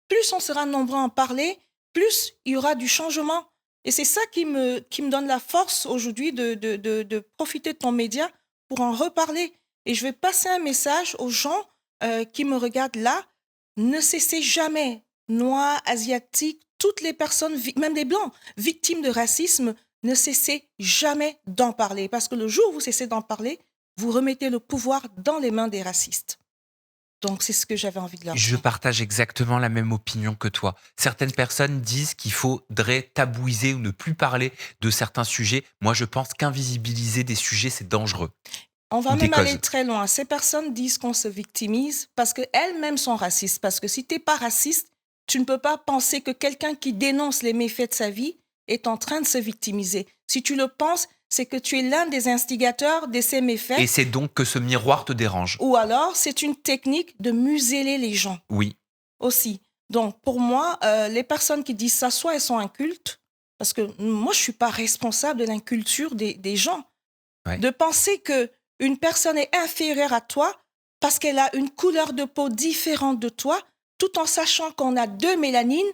plus on sera nombreux à en parler, plus il y aura du changement. Et c'est ça qui me donne la force aujourd'hui de profiter de ton média pour en reparler. Et je vais passer un message aux gens qui me regardent là. Ne cessez jamais, noirs, asiatiques, toutes les personnes, même les blancs, victimes de racisme, ne cessez jamais d'en parler. Parce que le jour où vous cessez d'en parler, vous remettez le pouvoir dans les mains des racistes. Donc, c'est ce que j'avais envie de leur dire. Je partage exactement la même opinion que toi. Certaines personnes disent qu'il faudrait tabouiser ou ne plus parler de certains sujets. Moi, je pense qu'invisibiliser des sujets, c'est dangereux. On va Ou des même aller causes. très loin. Ces personnes disent qu'on se victimise parce qu'elles-mêmes sont racistes. Parce que si tu n'es pas raciste, tu ne peux pas penser que quelqu'un qui dénonce les méfaits de sa vie est en train de se victimiser. Si tu le penses, c'est que tu es l'un des instigateurs de ces méfaits. Et c'est donc que ce miroir te dérange. Ou alors, c'est une technique de museler les gens. Oui. Aussi. Donc, pour moi, les personnes qui disent ça, soit elles sont incultes, parce que moi, je ne suis pas responsable de l'inculture des gens. Ouais. De penser qu'une personne est inférieure à toi parce qu'elle a une couleur de peau différente de toi, tout en sachant qu'on a deux mélanines.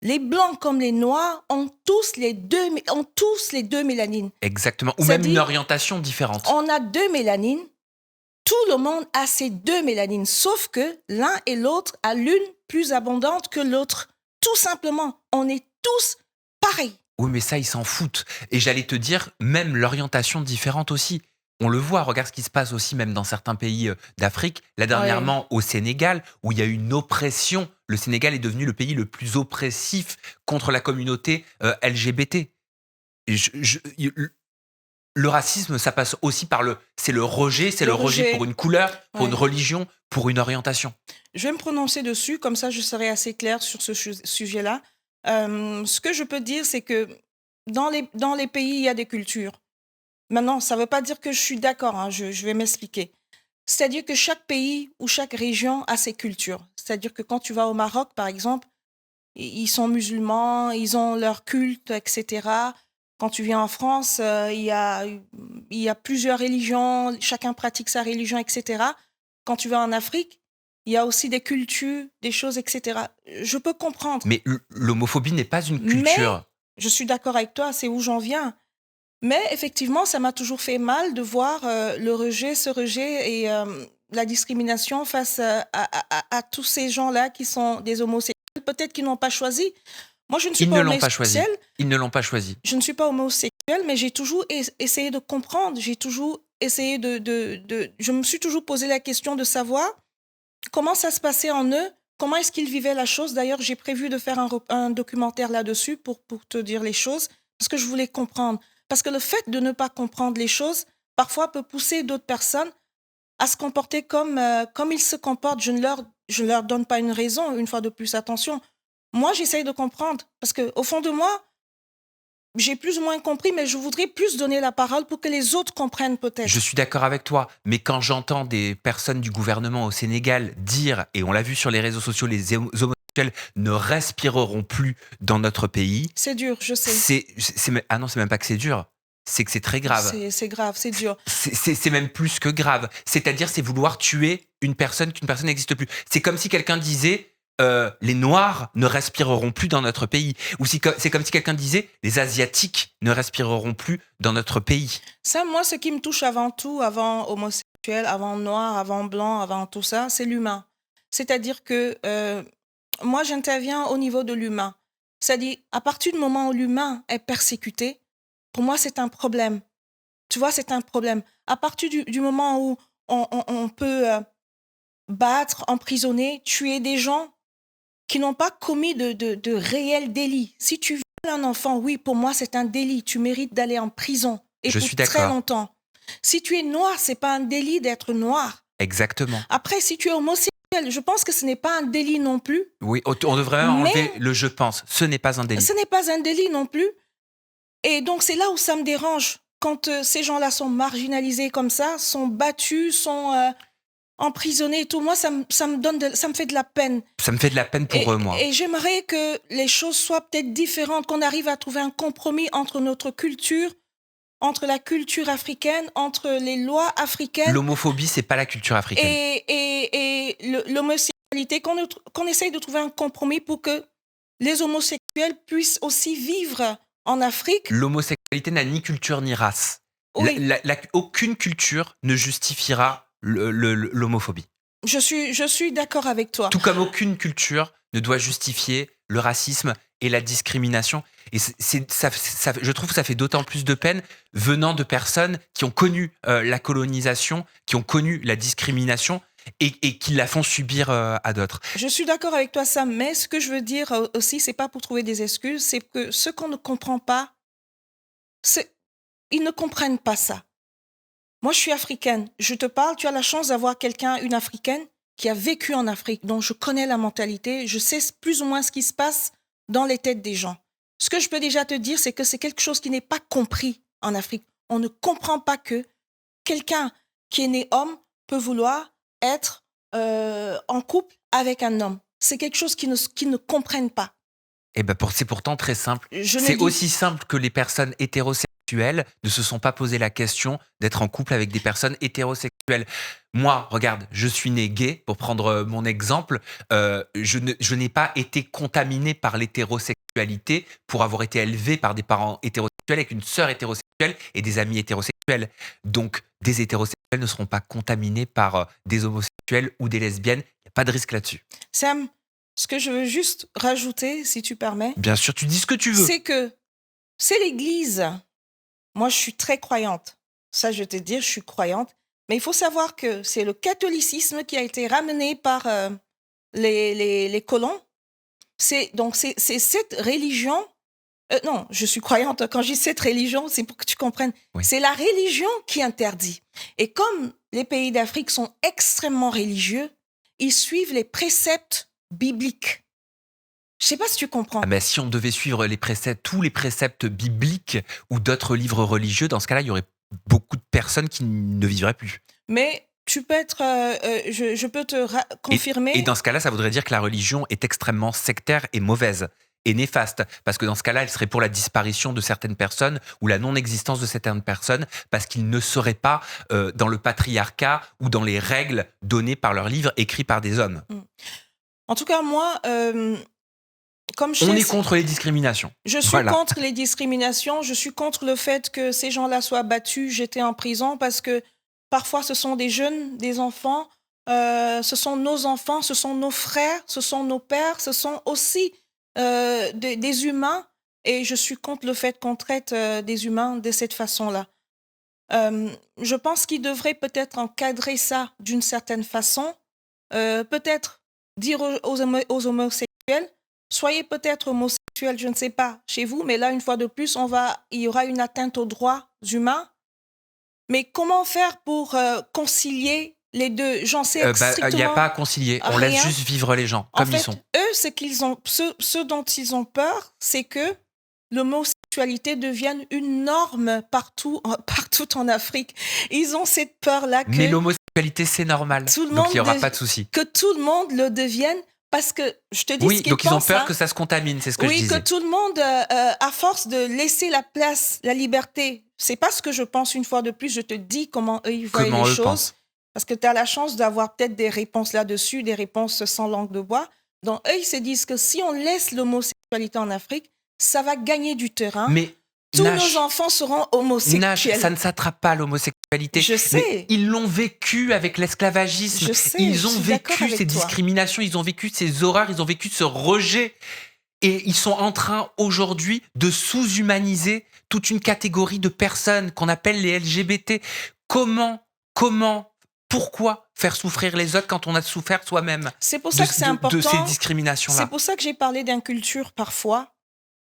Les blancs comme les noirs ont tous les deux mélanines. Exactement. Ou C'est même une orientation différente. On a deux mélanines. Tout le monde a ces deux mélanines, sauf que l'un et l'autre a l'une plus abondante que l'autre. Tout simplement, on est tous pareils. Oui, mais ça, ils s'en foutent. Et j'allais te dire, même l'orientation différente aussi. On le voit, regarde ce qui se passe aussi même dans certains pays d'Afrique. Là, dernièrement, au Sénégal, où il y a eu une oppression. Le Sénégal est devenu le pays le plus oppressif contre la communauté LGBT. Le racisme, ça passe aussi par c'est le rejet pour une couleur, pour une religion, pour une orientation. Je vais me prononcer dessus, comme ça je serai assez claire sur ce sujet-là. Ce que je peux dire, c'est que dans les pays, il y a des cultures. Maintenant, ça ne veut pas dire que je suis d'accord, hein, je vais m'expliquer. C'est-à-dire que chaque pays ou chaque région a ses cultures. C'est-à-dire que quand tu vas au Maroc, par exemple, ils sont musulmans, ils ont leur culte, etc. Quand tu viens en France, il y a plusieurs religions, chacun pratique sa religion, etc. Quand tu vas en Afrique, il y a aussi des cultures, des choses, etc. Je peux comprendre. Mais l'homophobie n'est pas une culture. Mais, je suis d'accord avec toi, c'est où j'en viens. Mais effectivement, ça m'a toujours fait mal de voir ce rejet et la discrimination face à tous ces gens-là qui sont des homosexuels, peut-être qu'ils n'ont pas choisi. Moi, je ne suis pas homosexuelle. Ils ne l'ont pas choisi. Je ne suis pas homosexuelle, mais j'ai toujours essayé de comprendre. J'ai toujours essayé je me suis toujours posé la question de savoir comment ça se passait en eux, comment est-ce qu'ils vivaient la chose. D'ailleurs, j'ai prévu de faire un documentaire là-dessus pour te dire les choses, parce que je voulais comprendre. Parce que le fait de ne pas comprendre les choses, parfois peut pousser d'autres personnes à se comporter comme ils se comportent. Je ne leur donne pas une raison, une fois de plus, attention. Moi, j'essaye de comprendre, parce qu'au fond de moi, j'ai plus ou moins compris, mais je voudrais plus donner la parole pour que les autres comprennent peut-être. Je suis d'accord avec toi, mais quand j'entends des personnes du gouvernement au Sénégal dire, et on l'a vu sur les réseaux sociaux, les homosexuels ne respireront plus dans notre pays. C'est dur, je sais. Ah non, c'est même pas que c'est dur. C'est que c'est très grave. C'est grave, c'est dur. C'est même plus que grave. C'est-à-dire, c'est vouloir tuer qu'une personne n'existe plus. C'est comme si quelqu'un disait les Noirs ne respireront plus dans notre pays. Ou c'est comme si quelqu'un disait les Asiatiques ne respireront plus dans notre pays. Ça, moi, ce qui me touche avant tout, avant homosexuel, avant noir, avant blanc, avant tout ça, c'est l'humain. C'est-à-dire que moi, j'interviens au niveau de l'humain. C'est-à-dire, à partir du moment où l'humain est persécuté, pour moi, c'est un problème. Tu vois, c'est un problème. À partir du moment où on peut battre, emprisonner, tuer des gens qui n'ont pas commis de réels délits. Si tu violes un enfant, oui, pour moi, c'est un délit. Tu mérites d'aller en prison. Et je pour suis très longtemps. Si tu es noir, c'est pas un délit d'être noir. Exactement. Après, si tu es homosexuel, je pense que ce n'est pas un délit non plus. Oui, on devrait enlever le « je pense ». Ce n'est pas un délit. Ce n'est pas un délit non plus. Et donc, c'est là où ça me dérange. quand ces gens-là sont marginalisés comme ça, sont battus, sont emprisonnés et tout, moi, ça me fait de la peine. Ça me fait de la peine pour eux, moi. Et j'aimerais que les choses soient peut-être différentes, qu'on arrive à trouver un compromis entre notre culture, entre la culture africaine, entre les lois africaines L'homophobie, c'est pas la culture africaine. et l'homosexualité, qu'on essaye de trouver un compromis pour que les homosexuels puissent aussi vivre en Afrique. L'homosexualité n'a ni culture ni race. Oui. Aucune culture ne justifiera l'homophobie. Je suis d'accord avec toi. Tout comme aucune culture ne doit justifier le racisme et la discrimination. Et je trouve que ça fait d'autant plus de peine venant de personnes qui ont connu la colonisation, qui ont connu la discrimination et qui la font subir à d'autres. Je suis d'accord avec toi, Sam, mais ce que je veux dire aussi, c'est pas pour trouver des excuses, c'est que ce qu'on ne comprend pas, ils ne comprennent pas ça. Moi, je suis africaine. Je te parle, tu as la chance d'avoir une africaine qui a vécu en Afrique, dont je connais la mentalité, je sais plus ou moins ce qui se passe dans les têtes des gens. Ce que je peux déjà te dire, c'est que c'est quelque chose qui n'est pas compris en Afrique. On ne comprend pas que quelqu'un qui est né homme peut vouloir être en couple avec un homme. C'est quelque chose qu'ils ne comprennent pas. Et ben c'est pourtant très simple. C'est aussi simple que les personnes hétérosexuelles ne se sont pas posé la question d'être en couple avec des personnes hétérosexuelles. Moi, regarde, je suis né gay, pour prendre mon exemple. Je n'ai pas été contaminé par l'hétérosexualité pour avoir été élevé par des parents hétérosexuels avec une sœur hétérosexuelle et des amis hétérosexuels. Donc, des hétérosexuels ne seront pas contaminés par des homosexuels ou des lesbiennes. Il n'y a pas de risque là-dessus. Sam, ce que je veux juste rajouter, si tu permets... Bien sûr, tu dis ce que tu veux. C'est que c'est l'Église. Moi, je suis très croyante. Ça, je vais te dire, je suis croyante. Mais il faut savoir que c'est le catholicisme qui a été ramené par les colons. Donc, c'est cette religion... non, je suis croyante. Quand je dis cette religion, c'est pour que tu comprennes. Oui. C'est la religion qui interdit. Et comme les pays d'Afrique sont extrêmement religieux, ils suivent les préceptes bibliques. Je ne sais pas si tu comprends. Ah ben, si on devait suivre tous les préceptes bibliques ou d'autres livres religieux, dans ce cas-là, il y aurait beaucoup de personnes qui ne vivraient plus. Mais tu peux être... je peux te confirmer... Et dans ce cas-là, ça voudrait dire que la religion est extrêmement sectaire et mauvaise et néfaste, parce que dans ce cas-là, elle serait pour la disparition de certaines personnes ou la non-existence de certaines personnes, parce qu'ils ne seraient pas dans le patriarcat ou dans les règles données par leurs livres écrits par des hommes. En tout cas, moi... on est contre les discriminations. Je suis contre les discriminations. Je suis contre le fait que ces gens-là soient battus, jetés en prison, parce que parfois ce sont des jeunes, des enfants, ce sont nos enfants, ce sont nos frères, ce sont nos pères, ce sont aussi des humains. Et je suis contre le fait qu'on traite des humains de cette façon-là. Je pense qu'il devrait peut-être encadrer ça d'une certaine façon. Peut-être dire aux homosexuels, soyez peut-être homosexuels, je ne sais pas, chez vous, mais là, une fois de plus, il y aura une atteinte aux droits humains. Mais comment faire pour concilier les deux? J'en sais strictement il n'y a pas à concilier. On laisse juste vivre les gens comme ils sont. Eux, ce dont ils ont peur, c'est que l'homosexualité devienne une norme partout en Afrique. Ils ont cette peur-là que... Mais l'homosexualité, c'est normal. Donc, il n'y aura pas de souci. Que tout le monde le devienne. Parce que, je te dis oui, ce qu'ils donc ils ont peur hein, que ça se contamine, c'est ce que je disais. Oui, que tout le monde, à force de laisser la place, la liberté, c'est pas ce que je pense une fois de plus, je te dis comment eux, ils voient les choses. Pensent. Parce que tu as la chance d'avoir peut-être des réponses là-dessus, des réponses sans langue de bois. Donc, eux, ils se disent que si on laisse l'homosexualité en Afrique, ça va gagner du terrain. Mais tous nos enfants seront homosexuels. Nash, ça ne s'attrape pas à l'homosexualité. Je sais. Mais ils l'ont vécu avec l'esclavagisme. Je sais, ils ont vécu ces discriminations, ils ont vécu ces horreurs, ils ont vécu ce rejet. Et ils sont en train aujourd'hui de sous-humaniser toute une catégorie de personnes qu'on appelle les LGBT. Pourquoi faire souffrir les autres quand on a souffert soi-même? C'est pour ça que c'est important. De ces discriminations-là. C'est pour ça que j'ai parlé d'inculture parfois,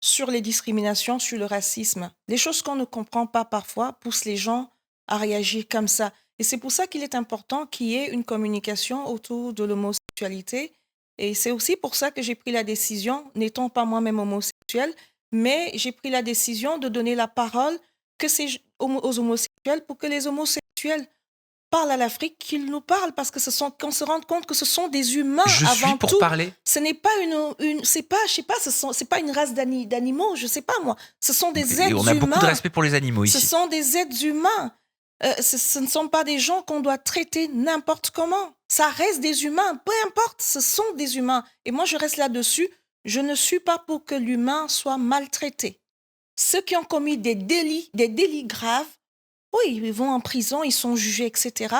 sur les discriminations, sur le racisme. Les choses qu'on ne comprend pas parfois poussent les gens à réagir comme ça. Et c'est pour ça qu'il est important qu'il y ait une communication autour de l'homosexualité. Et c'est aussi pour ça que j'ai pris la décision, n'étant pas moi-même homosexuelle, mais j'ai pris la décision de donner la parole aux homosexuels, pour que les homosexuels parlent à l'Afrique, qu'ils nous parlent, parce que qu'on se rende compte que ce sont des humains Je suis avant pour tout. parler. Ce n'est pas c'est pas, je sais pas, c'est pas une race d'animaux, je sais pas moi. Ce sont des êtres Et humains. on a beaucoup de respect pour les animaux Ce ici. sont des êtres humains. Ce ne sont pas des gens qu'on doit traiter n'importe comment. Ça reste des humains, peu importe, ce sont des humains. Et moi, je reste là-dessus. Je ne suis pas pour que l'humain soit maltraité. Ceux qui ont commis des délits graves, oui, ils vont en prison, ils sont jugés, etc.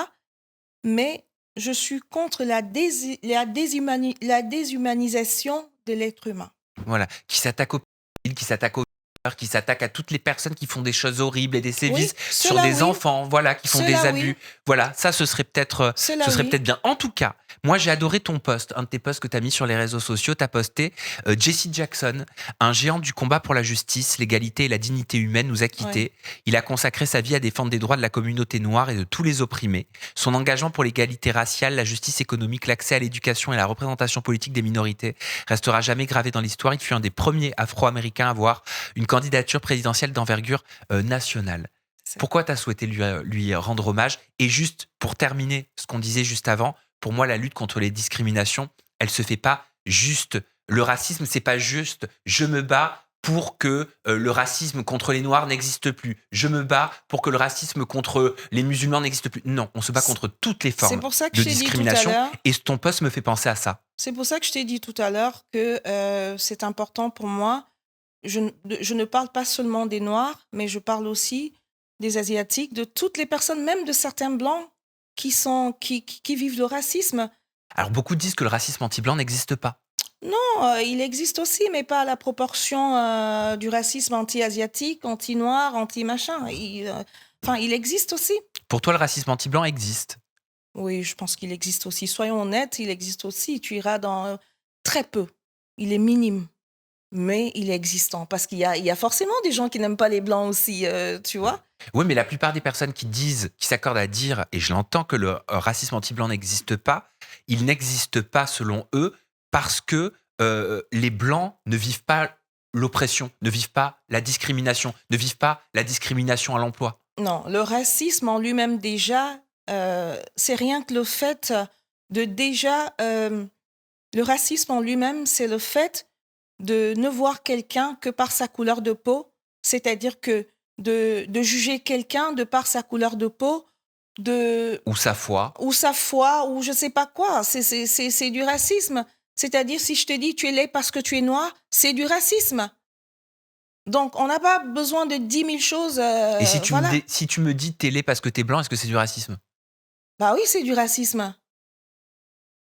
Mais je suis contre la déshumanisation de l'être humain. Voilà, qui s'attaque aux pédophiles, qui s'attaque aux violeurs, qui s'attaque à toutes les personnes qui font des choses horribles et des sévices sur des enfants, voilà, qui font des abus. Voilà, ça, ce serait peut-être bien. En tout cas, moi, j'ai adoré ton post, un de tes posts que tu as mis sur les réseaux sociaux. Tu as posté Jesse Jackson, un géant du combat pour la justice, l'égalité et la dignité humaine, nous a quittés. Ouais. Il a consacré sa vie à défendre des droits de la communauté noire et de tous les opprimés. Son engagement pour l'égalité raciale, la justice économique, l'accès à l'éducation et la représentation politique des minorités restera jamais gravé dans l'histoire. Il fut un des premiers Afro-Américains à avoir une candidature présidentielle d'envergure nationale. Pourquoi tu as souhaité lui rendre hommage? Et juste pour terminer ce qu'on disait juste avant, pour moi, la lutte contre les discriminations, elle se fait pas juste. Le racisme, c'est pas juste je me bats pour que le racisme contre les Noirs n'existe plus. Je me bats pour que le racisme contre les musulmans n'existe plus. Non, on se bat contre toutes les formes de discrimination. Et ton post me fait penser à ça. C'est pour ça que je t'ai dit tout à l'heure que c'est important pour moi. Je ne parle pas seulement des Noirs, mais je parle aussi des Asiatiques, de toutes les personnes, même de certains Blancs qui vivent le racisme. Alors, beaucoup disent que le racisme anti-blanc n'existe pas. Non, il existe aussi, mais pas à la proportion du racisme anti-asiatique, anti-noir, anti-machin. Il existe aussi. Pour toi, le racisme anti-blanc existe? Oui, je pense qu'il existe aussi. Soyons honnêtes, il existe aussi. Tu iras dans très peu. Il est minime. Mais il est existant, parce qu'il y a forcément des gens qui n'aiment pas les Blancs aussi, tu vois. Oui, mais la plupart des personnes qui s'accordent à dire, et je l'entends, que le racisme anti-blanc n'existe pas, il n'existe pas selon eux parce que les Blancs ne vivent pas l'oppression, ne vivent pas la discrimination, ne vivent pas la discrimination à l'emploi. Non, le racisme en lui-même déjà, c'est rien que le fait de déjà... le racisme en lui-même, c'est le fait de ne voir quelqu'un que par sa couleur de peau, c'est-à-dire que de juger quelqu'un de par sa couleur de peau, ou sa foi, ou je sais pas quoi, c'est du racisme. C'est-à-dire, si je te dis tu es laid parce que tu es noir, c'est du racisme. Donc, on n'a pas besoin de 10 000 choses. Et si tu me dis t'es laid parce que t'es blanc, est-ce que c'est du racisme? Bah oui, c'est du racisme.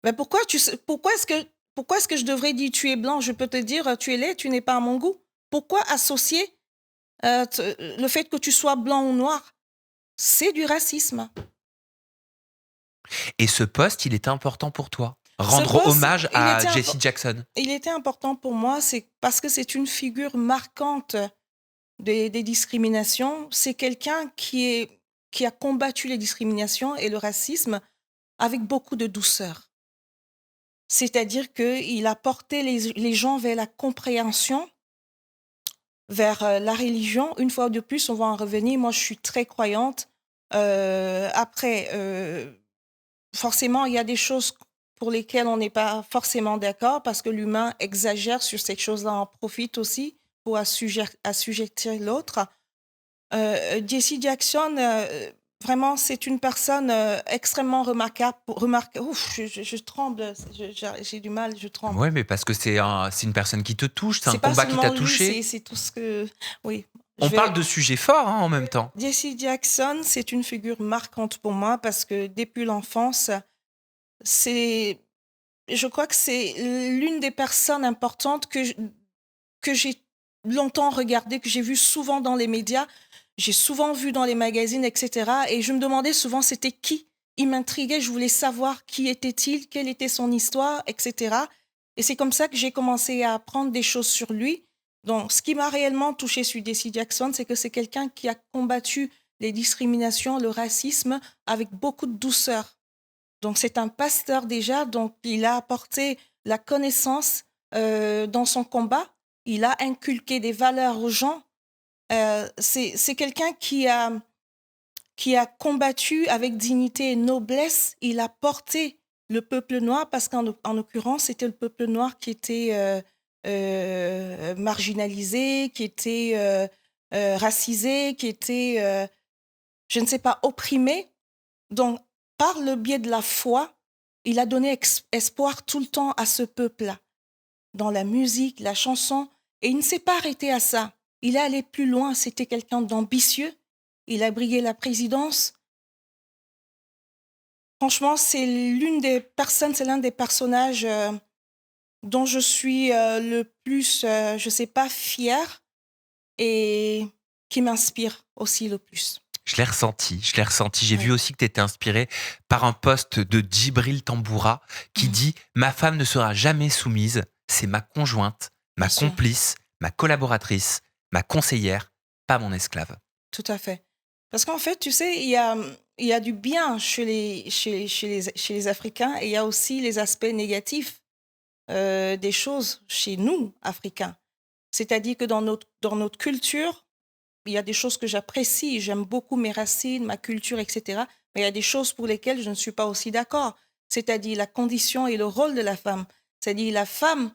Mais pourquoi est-ce que je devrais dire tu es blanc? Je peux te dire tu es laid, tu n'es pas à mon goût. Pourquoi associer le fait que tu sois blanc ou noir? C'est du racisme. Et ce poste, il était important pour toi? Rendre hommage à Jesse Jackson? Il était important pour moi, c'est parce que c'est une figure marquante des discriminations. C'est quelqu'un qui a combattu les discriminations et le racisme avec beaucoup de douceur. C'est-à-dire qu'il a porté les gens vers la compréhension, vers la religion. Une fois de plus, on va en revenir. Moi, je suis très croyante. Forcément, il y a des choses pour lesquelles on n'est pas forcément d'accord parce que l'humain exagère sur ces choses-là, en profite aussi pour assujettir l'autre. Jesse Jackson... vraiment, c'est une personne extrêmement remarquable. Ouf, je tremble, j'ai du mal, je tremble. Oui, mais parce que c'est une personne qui te touche, c'est un combat qui t'a touché. C'est tout ce que... Oui. On parle de sujets forts en même temps. Jesse Jackson, c'est une figure marquante pour moi parce que depuis l'enfance, je crois que c'est l'une des personnes importantes que j'ai longtemps regardée, que j'ai vue souvent dans les médias. J'ai souvent vu dans les magazines, etc. Et je me demandais souvent c'était qui. Il m'intriguait, je voulais savoir qui était-il, quelle était son histoire, etc. Et c'est comme ça que j'ai commencé à apprendre des choses sur lui. Donc, ce qui m'a réellement touchée sur Jesse Jackson, c'est que c'est quelqu'un qui a combattu les discriminations, le racisme avec beaucoup de douceur. Donc, c'est un pasteur déjà, donc il a apporté la connaissance dans son combat. Il a inculqué des valeurs aux gens. C'est quelqu'un qui a combattu avec dignité et noblesse. Il a porté le peuple noir parce en l'occurrence, c'était le peuple noir qui était marginalisé, qui était racisé, qui était, je ne sais pas, opprimé. Donc, par le biais de la foi, il a donné espoir tout le temps à ce peuple-là, dans la musique, la chanson. Et il ne s'est pas arrêté à ça. Il est allé plus loin. C'était quelqu'un d'ambitieux. Il a brigué la présidence. Franchement, c'est l'un des personnages dont je suis le plus, je sais pas, fière et qui m'inspire aussi le plus. Je l'ai ressenti. J'ai Ouais. vu aussi que tu étais inspiré par un post de Djibril Tamboura qui Mhm. dit « Ma femme ne sera jamais soumise, c'est ma conjointe, ma Bien sûr, complice, ma collaboratrice, ma conseillère, pas mon esclave. tout à fait. Parce qu'en fait, tu sais, il y a du bien chez les Africains et il y a aussi les aspects négatifs des choses chez nous, Africains. C'est-à-dire que dans notre culture, il y a des choses que j'apprécie, j'aime beaucoup mes racines, ma culture, etc. Mais il y a des choses pour lesquelles je ne suis pas aussi d'accord. C'est-à-dire la condition et le rôle de la femme. C'est-à-dire la femme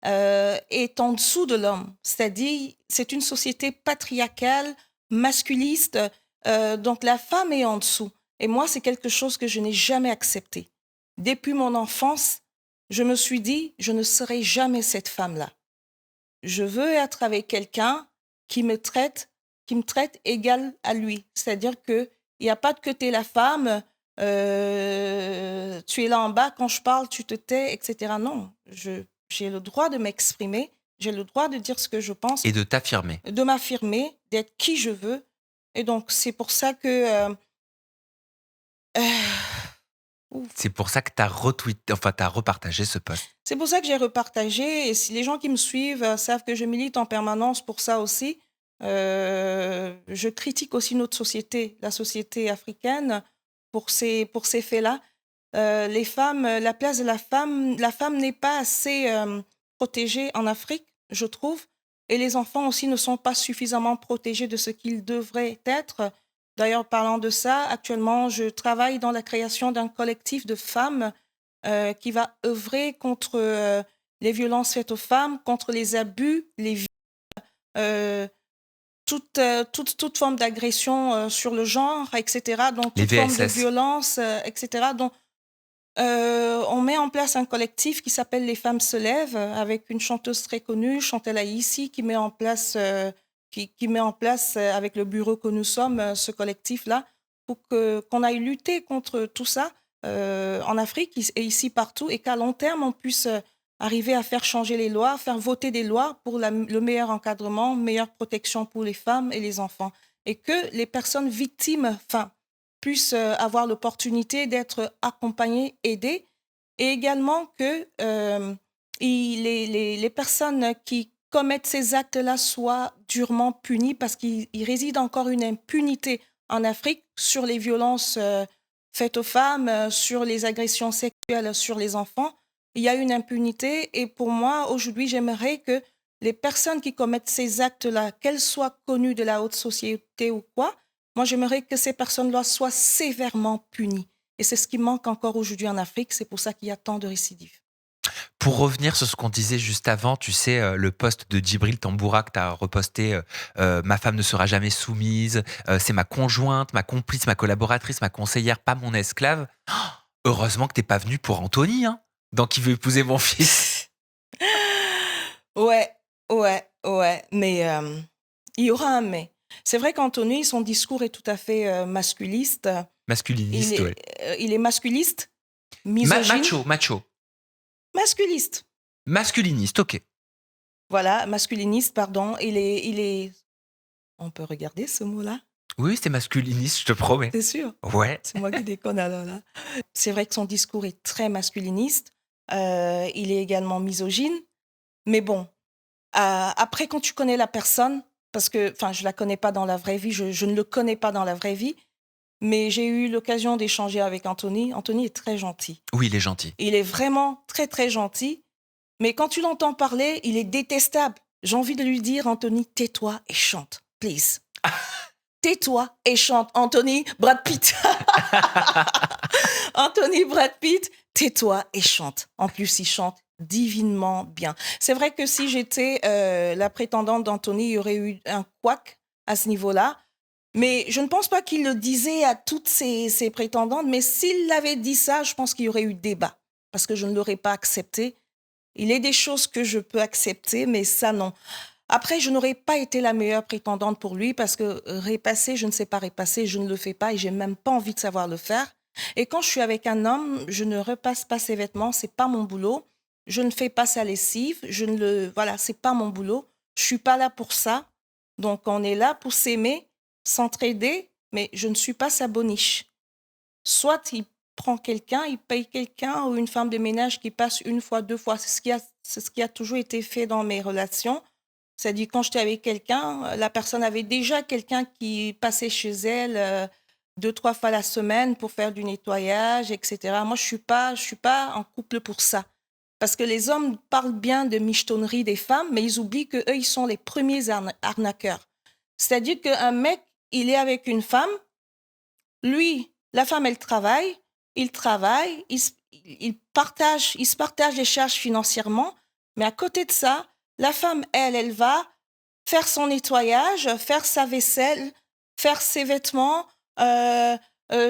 est en dessous de l'homme. C'est-à-dire c'est une société patriarcale, masculiste. Donc la femme est en dessous. Et moi, c'est quelque chose que je n'ai jamais accepté. Depuis mon enfance, je me suis dit, je ne serai jamais cette femme-là. Je veux être avec quelqu'un qui me traite égal à lui. C'est-à-dire qu'il n'y a pas de que tu es la femme, tu es là en bas, quand je parle, tu te tais, etc. Non, j'ai le droit de m'exprimer, j'ai le droit de dire ce que je pense, Et de t'affirmer. de m'affirmer, d'être qui je veux. Et donc, c'est pour ça que... euh, ouf. C'est pour ça que tu as retweeté, enfin, tu as repartagé ce post. C'est pour ça que j'ai repartagé. Et si les gens qui me suivent savent que je milite en permanence pour ça aussi, je critique aussi notre société, la société africaine, pour ces faits-là. Les femmes, la place de la femme n'est pas assez protégée en Afrique, je trouve. Et les enfants aussi ne sont pas suffisamment protégés de ce qu'ils devraient être. D'ailleurs, parlant de ça, actuellement, je travaille dans la création d'un collectif de femmes qui va œuvrer contre les violences faites aux femmes, contre les abus, les viols, euh, toute forme d'agression sur le genre, etc. Donc, Les toute forme de VSS. violence, etc. Donc, on met en place un collectif qui s'appelle Les Femmes se lèvent, avec une chanteuse très connue, Chantal Aïssi, qui met en place, avec le bureau que nous sommes, ce collectif-là, pour qu'on aille lutter contre tout ça en Afrique et ici partout, et qu'à long terme, on puisse arriver à faire changer les lois, faire voter des lois pour le meilleur encadrement, meilleure protection pour les femmes et les enfants. Et que les personnes victimes, puissent avoir l'opportunité d'être accompagnés, aidés, et également que les personnes qui commettent ces actes-là soient durement punies parce qu'il réside encore une impunité en Afrique sur les violences faites aux femmes, sur les agressions sexuelles sur les enfants. Il y a une impunité et pour moi, aujourd'hui, j'aimerais que les personnes qui commettent ces actes-là, qu'elles soient connues de la haute société ou quoi, moi, j'aimerais que ces personnes-là soient sévèrement punies. Et c'est ce qui manque encore aujourd'hui en Afrique. C'est pour ça qu'il y a tant de récidives. Pour revenir sur ce qu'on disait juste avant, tu sais, le post de Djibril Tamboura que tu as reposté, ma femme ne sera jamais soumise, c'est ma conjointe, ma complice, ma collaboratrice, ma conseillère, pas mon esclave. Oh, heureusement que t'es pas venu pour Anthony, hein, dans Qui veut épouser mon fils. Ouais, ouais. Mais il y aura un mais. C'est vrai qu'Anthony, son discours est tout à fait masculiste. Masculiniste, ouais. Il est masculiste, misogyne. Macho. Masculiste. Masculiniste, ok. Voilà, masculiniste, pardon. Il est... On peut regarder ce mot-là? Oui, c'est masculiniste, je te promets. T'es sûr? Ouais. C'est moi qui déconne alors là. C'est vrai que son discours est très masculiniste. Il est également misogyne. Mais bon, après, quand tu connais la personne, parce que, je la connais pas dans la vraie vie, je ne le connais pas dans la vraie vie, mais j'ai eu l'occasion d'échanger avec Anthony. Anthony est très gentil. Oui, il est gentil. Il est vraiment très, très gentil. Mais quand tu l'entends parler, il est détestable. J'ai envie de lui dire, Anthony, tais-toi et chante. please. Tais-toi et chante. Anthony, Brad Pitt. Anthony, Brad Pitt, tais-toi et chante. En plus, il chante divinement bien. C'est vrai que si j'étais la prétendante d'Anthony, il y aurait eu un couac à ce niveau-là. Mais je ne pense pas qu'il le disait à toutes ses prétendantes. Mais s'il avait dit ça, je pense qu'il y aurait eu débat. Parce que je ne l'aurais pas accepté. Il y a des choses que je peux accepter, mais ça, non. Après, je n'aurais pas été la meilleure prétendante pour lui parce que repasser, je ne sais pas repasser, je ne le fais pas et j'ai même pas envie de savoir le faire. Et quand je suis avec un homme, je ne repasse pas ses vêtements, c'est pas mon boulot. Je ne fais pas sa lessive, voilà, c'est pas mon boulot. Je suis pas là pour ça. Donc, on est là pour s'aimer, s'entraider, mais je ne suis pas sa boniche. Soit il prend quelqu'un, il paye quelqu'un ou une femme de ménage qui passe une fois, 2 fois. C'est ce qui a toujours été fait dans mes relations. C'est-à-dire, quand j'étais avec quelqu'un, la personne avait déjà quelqu'un qui passait chez elle 2, 3 fois la semaine pour faire du nettoyage, etc. Moi, je suis pas en couple pour ça. Parce que les hommes parlent bien de michetonnerie des femmes, mais ils oublient qu'eux, ils sont les premiers arnaqueurs. C'est-à-dire qu'un mec, il est avec une femme, lui, la femme, elle travaille, il travaille, il se partage les charges financièrement, mais à côté de ça, la femme, elle va faire son nettoyage, faire sa vaisselle, faire ses vêtements, je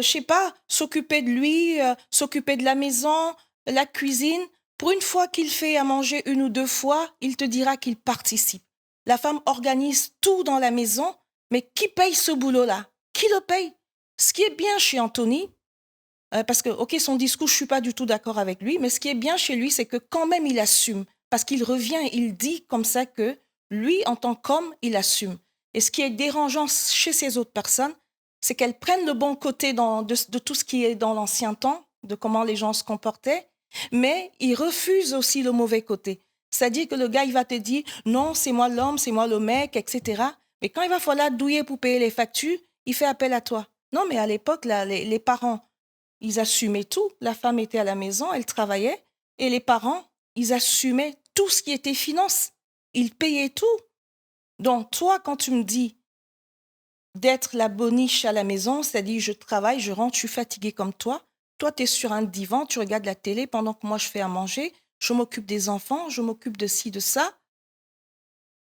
sais pas, s'occuper de lui, s'occuper de la maison, la cuisine. Pour une fois qu'il fait à manger 1 ou 2 fois, il te dira qu'il participe. La femme organise tout dans la maison, mais qui paye ce boulot-là? Qui le paye? Ce qui est bien chez Anthony, parce que, OK, son discours, je ne suis pas du tout d'accord avec lui, mais ce qui est bien chez lui, c'est que quand même, il assume. Parce qu'il revient, il dit comme ça que lui, en tant qu'homme, il assume. Et ce qui est dérangeant chez ces autres personnes, c'est qu'elles prennent le bon côté de tout ce qui est dans l'ancien temps, de comment les gens se comportaient, mais ils refusent aussi le mauvais côté. C'est-à-dire que le gars, il va te dire, non, c'est moi l'homme, c'est moi le mec, etc. Mais quand il va falloir douiller pour payer les factures, il fait appel à toi. Non, mais à l'époque, là, les parents, ils assumaient tout. La femme était à la maison, elle travaillait. Et les parents, ils assumaient tout ce qui était finance. Ils payaient tout. Donc, toi, quand tu me dis d'être la boniche à la maison, c'est-à-dire je travaille, je rentre, je suis fatiguée comme toi. Toi, tu es sur un divan, tu regardes la télé pendant que moi, je fais à manger. Je m'occupe des enfants, je m'occupe de ci, de ça.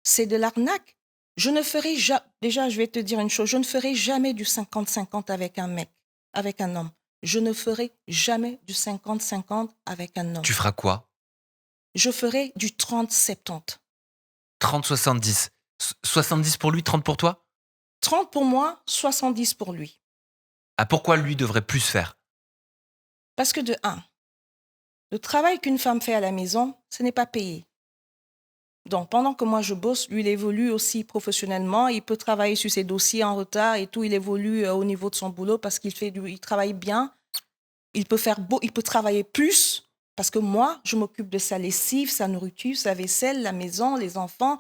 C'est de l'arnaque. Je ne ferai jamais, déjà, je vais te dire une chose, je ne ferai jamais du 50-50 avec un mec, avec un homme. Je ne ferai jamais du 50-50 avec un homme. Tu feras quoi? Je ferai du 30-70. 30-70. 70 pour lui, 30 pour toi? 30 pour moi, 70 pour lui. Ah, pourquoi lui devrait plus faire? Parce que de un, le travail qu'une femme fait à la maison, ce n'est pas payé. Donc, pendant que moi je bosse, lui, il évolue aussi professionnellement. Il peut travailler sur ses dossiers en retard et tout. Il évolue au niveau de son boulot parce il travaille bien. Il peut travailler plus parce que moi, je m'occupe de sa lessive, sa nourriture, sa vaisselle, la maison, les enfants,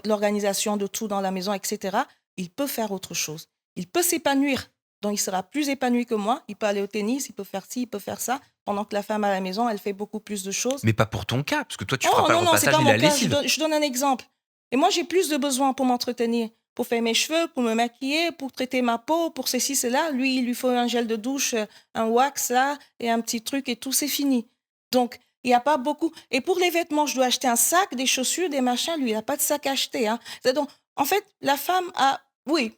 l'organisation de tout dans la maison, etc. Il peut faire autre chose. Il peut s'épanouir. Donc, il sera plus épanoui que moi. Il peut aller au tennis, il peut faire ci, il peut faire ça. Pendant que la femme à la maison, elle fait beaucoup plus de choses. Mais pas pour ton cas, parce que toi, tu feras pas le Non, c'est repassage pas ni mon la cas. lessive. Je donne un exemple. Et moi, j'ai plus de besoins pour m'entretenir, pour faire mes cheveux, pour me maquiller, pour traiter ma peau, pour ceci, cela. Lui, il lui faut un gel de douche, un wax là, et un petit truc et tout, c'est fini. Donc, il n'y a pas beaucoup. Et pour les vêtements, je dois acheter un sac, des chaussures, des machins. Lui, il n'a pas de sac à acheter. Hein. Donc, en fait, la femme a, oui,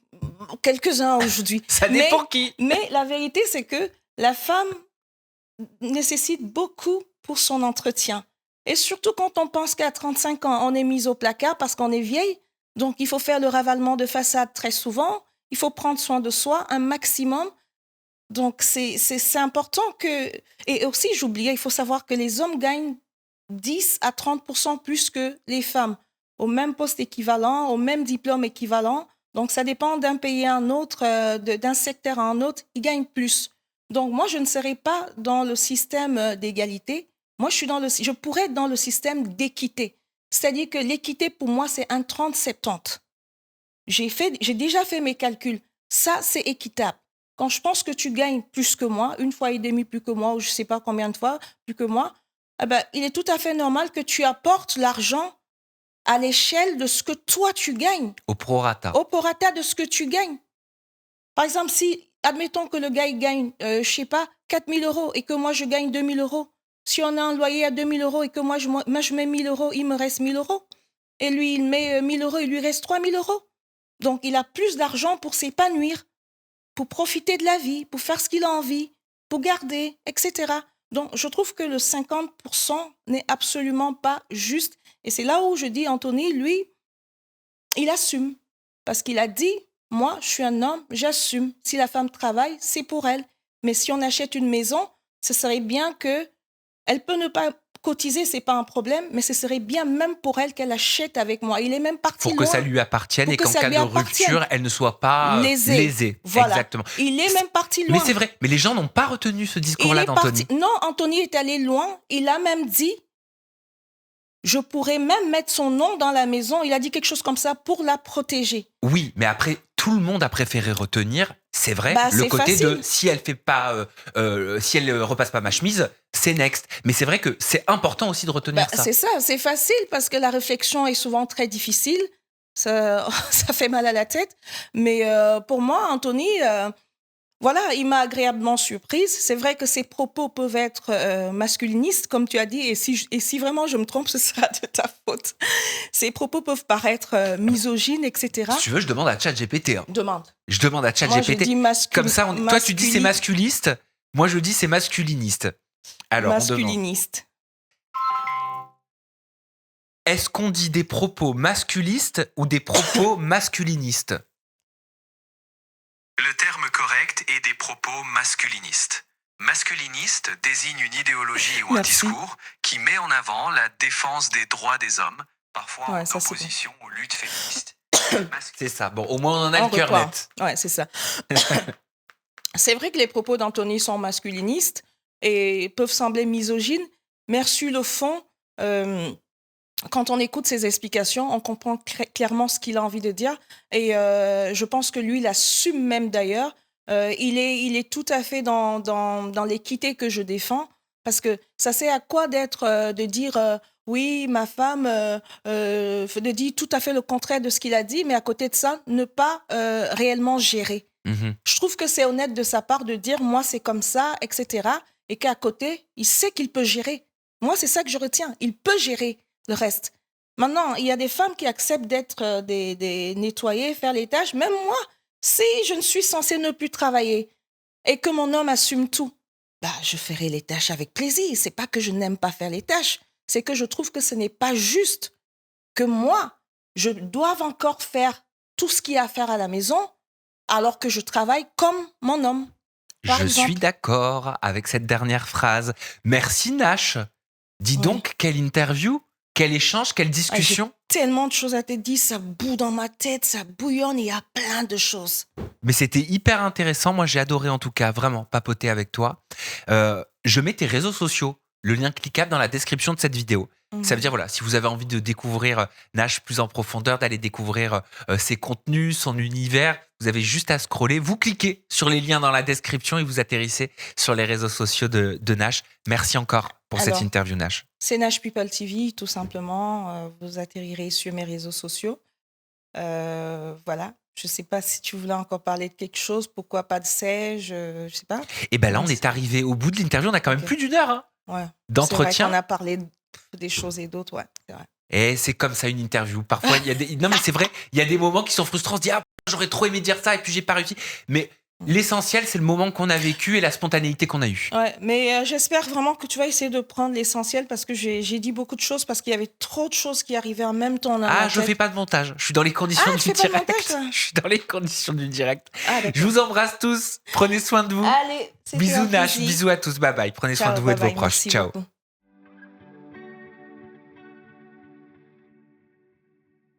quelques-uns aujourd'hui. Ça dépend qui. Mais la vérité, c'est que la femme nécessite beaucoup pour son entretien. Et surtout quand on pense qu'à 35 ans, on est mis au placard parce qu'on est vieille. Donc, il faut faire le ravalement de façade très souvent. Il faut prendre soin de soi un maximum. Donc, c'est important que... Et aussi, j'oubliais, il faut savoir que les hommes gagnent 10 à 30% plus que les femmes, au même poste équivalent, au même diplôme équivalent. Donc, ça dépend d'un pays à un autre, d'un secteur à un autre, ils gagnent plus. Donc, moi, je ne serai pas dans le système d'égalité. Moi, je pourrais être dans le système d'équité. C'est-à-dire que l'équité, pour moi, c'est un 30-70. J'ai déjà fait mes calculs. Ça, c'est équitable. Quand je pense que tu gagnes plus que moi, 1,5 fois plus que moi, ou je ne sais pas combien de fois plus que moi, eh ben, il est tout à fait normal que tu apportes l'argent à l'échelle de ce que toi tu gagnes, Au prorata. au prorata de ce que tu gagnes. Par exemple, si, admettons que le gars il gagne, je sais pas, 4 000 euros et que moi je gagne 2 000 euros. Si on a un loyer à 2 000 euros et que moi je mets 1 000 euros, il me reste 1 000 euros. Et lui, il met 1 000 euros, il lui reste 3 000 euros. Donc, il a plus d'argent pour s'épanouir, pour profiter de la vie, pour faire ce qu'il a envie, pour garder, etc. Donc, je trouve que le 50% n'est absolument pas juste. Et c'est là où je dis, Anthony, lui, il assume. Parce qu'il a dit, moi, je suis un homme, j'assume. Si la femme travaille, c'est pour elle. Mais si on achète une maison, ce serait bien que elle peut ne pas cotiser, c'est pas un problème, mais ce serait bien même pour elle qu'elle achète avec moi. Il est même parti Pour loin. que ça lui appartienne Pour et que qu'en ça cas lui de appartienne. rupture, elle ne soit pas lésée. Voilà. Exactement. Il est même parti loin. Mais c'est vrai, mais les gens n'ont pas retenu ce Il discours-là est d'Anthony. parti. Non, Anthony est allé loin. Il a même dit, je pourrais même mettre son nom dans la maison. Il a dit quelque chose comme ça pour la protéger. Oui, mais après, tout le monde a préféré retenir, c'est vrai, Bah, le c'est côté facile. de si elle fait pas, si elle repasse pas ma chemise, c'est next. Mais c'est vrai que c'est important aussi de retenir ça. C'est ça, c'est facile parce que la réflexion est souvent très difficile. Ça, ça fait mal à la tête. Mais pour moi, Anthony, voilà, il m'a agréablement surprise. C'est vrai que ses propos peuvent être masculinistes, comme tu as dit, et si vraiment je me trompe, ce sera de ta faute. Ses propos peuvent paraître misogynes, etc. Si tu veux, je demande à ChatGPT. Hein. Demande. Je demande à Moi, je ChatGPT. dis Comme ça, toi, tu dis c'est masculiste. Moi, je dis c'est masculiniste. Alors, masculiniste. Est-ce qu'on dit des propos masculistes ou des propos masculinistes? Le terme correct est des propos masculinistes. Masculiniste désigne une idéologie ou un discours qui met en avant la défense des droits des hommes, parfois en opposition aux luttes féministes. C'est ça. Bon, au moins on en a le cœur net. Ouais, c'est ça. C'est vrai que les propos d'Anthony sont masculinistes et peuvent sembler misogynes, mais sur le fond, quand on écoute ses explications, on comprend clairement ce qu'il a envie de dire. Et je pense que lui, il assume même d'ailleurs. Il est tout à fait dans l'équité que je défends. Parce que ça sert à quoi de dire oui, ma femme, de dire tout à fait le contraire de ce qu'il a dit, mais à côté de ça, ne pas réellement gérer. Mm-hmm. Je trouve que c'est honnête de sa part de dire moi, c'est comme ça, etc. Et qu'à côté, il sait qu'il peut gérer. Moi, c'est ça que je retiens. Il peut gérer le reste. Maintenant, il y a des femmes qui acceptent d'être des nettoyées, faire les tâches. Même moi, si je ne suis censée ne plus travailler et que mon homme assume tout, je ferai les tâches avec plaisir. C'est pas que je n'aime pas faire les tâches, c'est que je trouve que ce n'est pas juste que moi, je doive encore faire tout ce qu'il y a à faire à la maison alors que je travaille comme mon homme. Je suis d'accord avec cette dernière phrase. Merci Nash. Dis donc, quelle interview, quel échange, quelle discussion. J'ai tellement de choses à te dire, ça bout dans ma tête, ça bouillonne, il y a plein de choses. Mais c'était hyper intéressant, moi j'ai adoré en tout cas, vraiment, papoter avec toi. Je mets tes réseaux sociaux, le lien cliquable dans la description de cette vidéo. Ça veut dire, voilà, si vous avez envie de découvrir Nash plus en profondeur, d'aller découvrir ses contenus, son univers, vous avez juste à scroller. Vous cliquez sur les liens dans la description et vous atterrissez sur les réseaux sociaux de Nash. Merci encore pour cette interview, Nash. C'est Nash People TV, tout simplement. Vous atterrirez sur mes réseaux sociaux. Voilà. Je ne sais pas si tu voulais encore parler de quelque chose. Pourquoi pas de sais-je? Je ne sais pas. Et bien là, on est arrivé au bout de l'interview. On a quand même plus d'1 heure d'entretien. On a parlé des choses et d'autres, ouais, c'est vrai. Et c'est comme ça une interview. Parfois, il y a des... Non, mais c'est vrai, il y a des moments qui sont frustrants. On se dit, j'aurais trop aimé dire ça et puis j'ai pas réussi. Mais l'essentiel, c'est le moment qu'on a vécu et la spontanéité qu'on a eue. Ouais, mais j'espère vraiment que tu vas essayer de prendre l'essentiel parce que j'ai dit beaucoup de choses parce qu'il y avait trop de choses qui arrivaient en même temps. Je fais pas de montage. Je suis dans les conditions du direct. Je suis dans les conditions du direct. Je vous embrasse tous. Prenez soin de vous. Allez, bisous Nash, bisous à tous. Bye bye. Prenez soin de vous et de vos proches. Ciao. Beaucoup.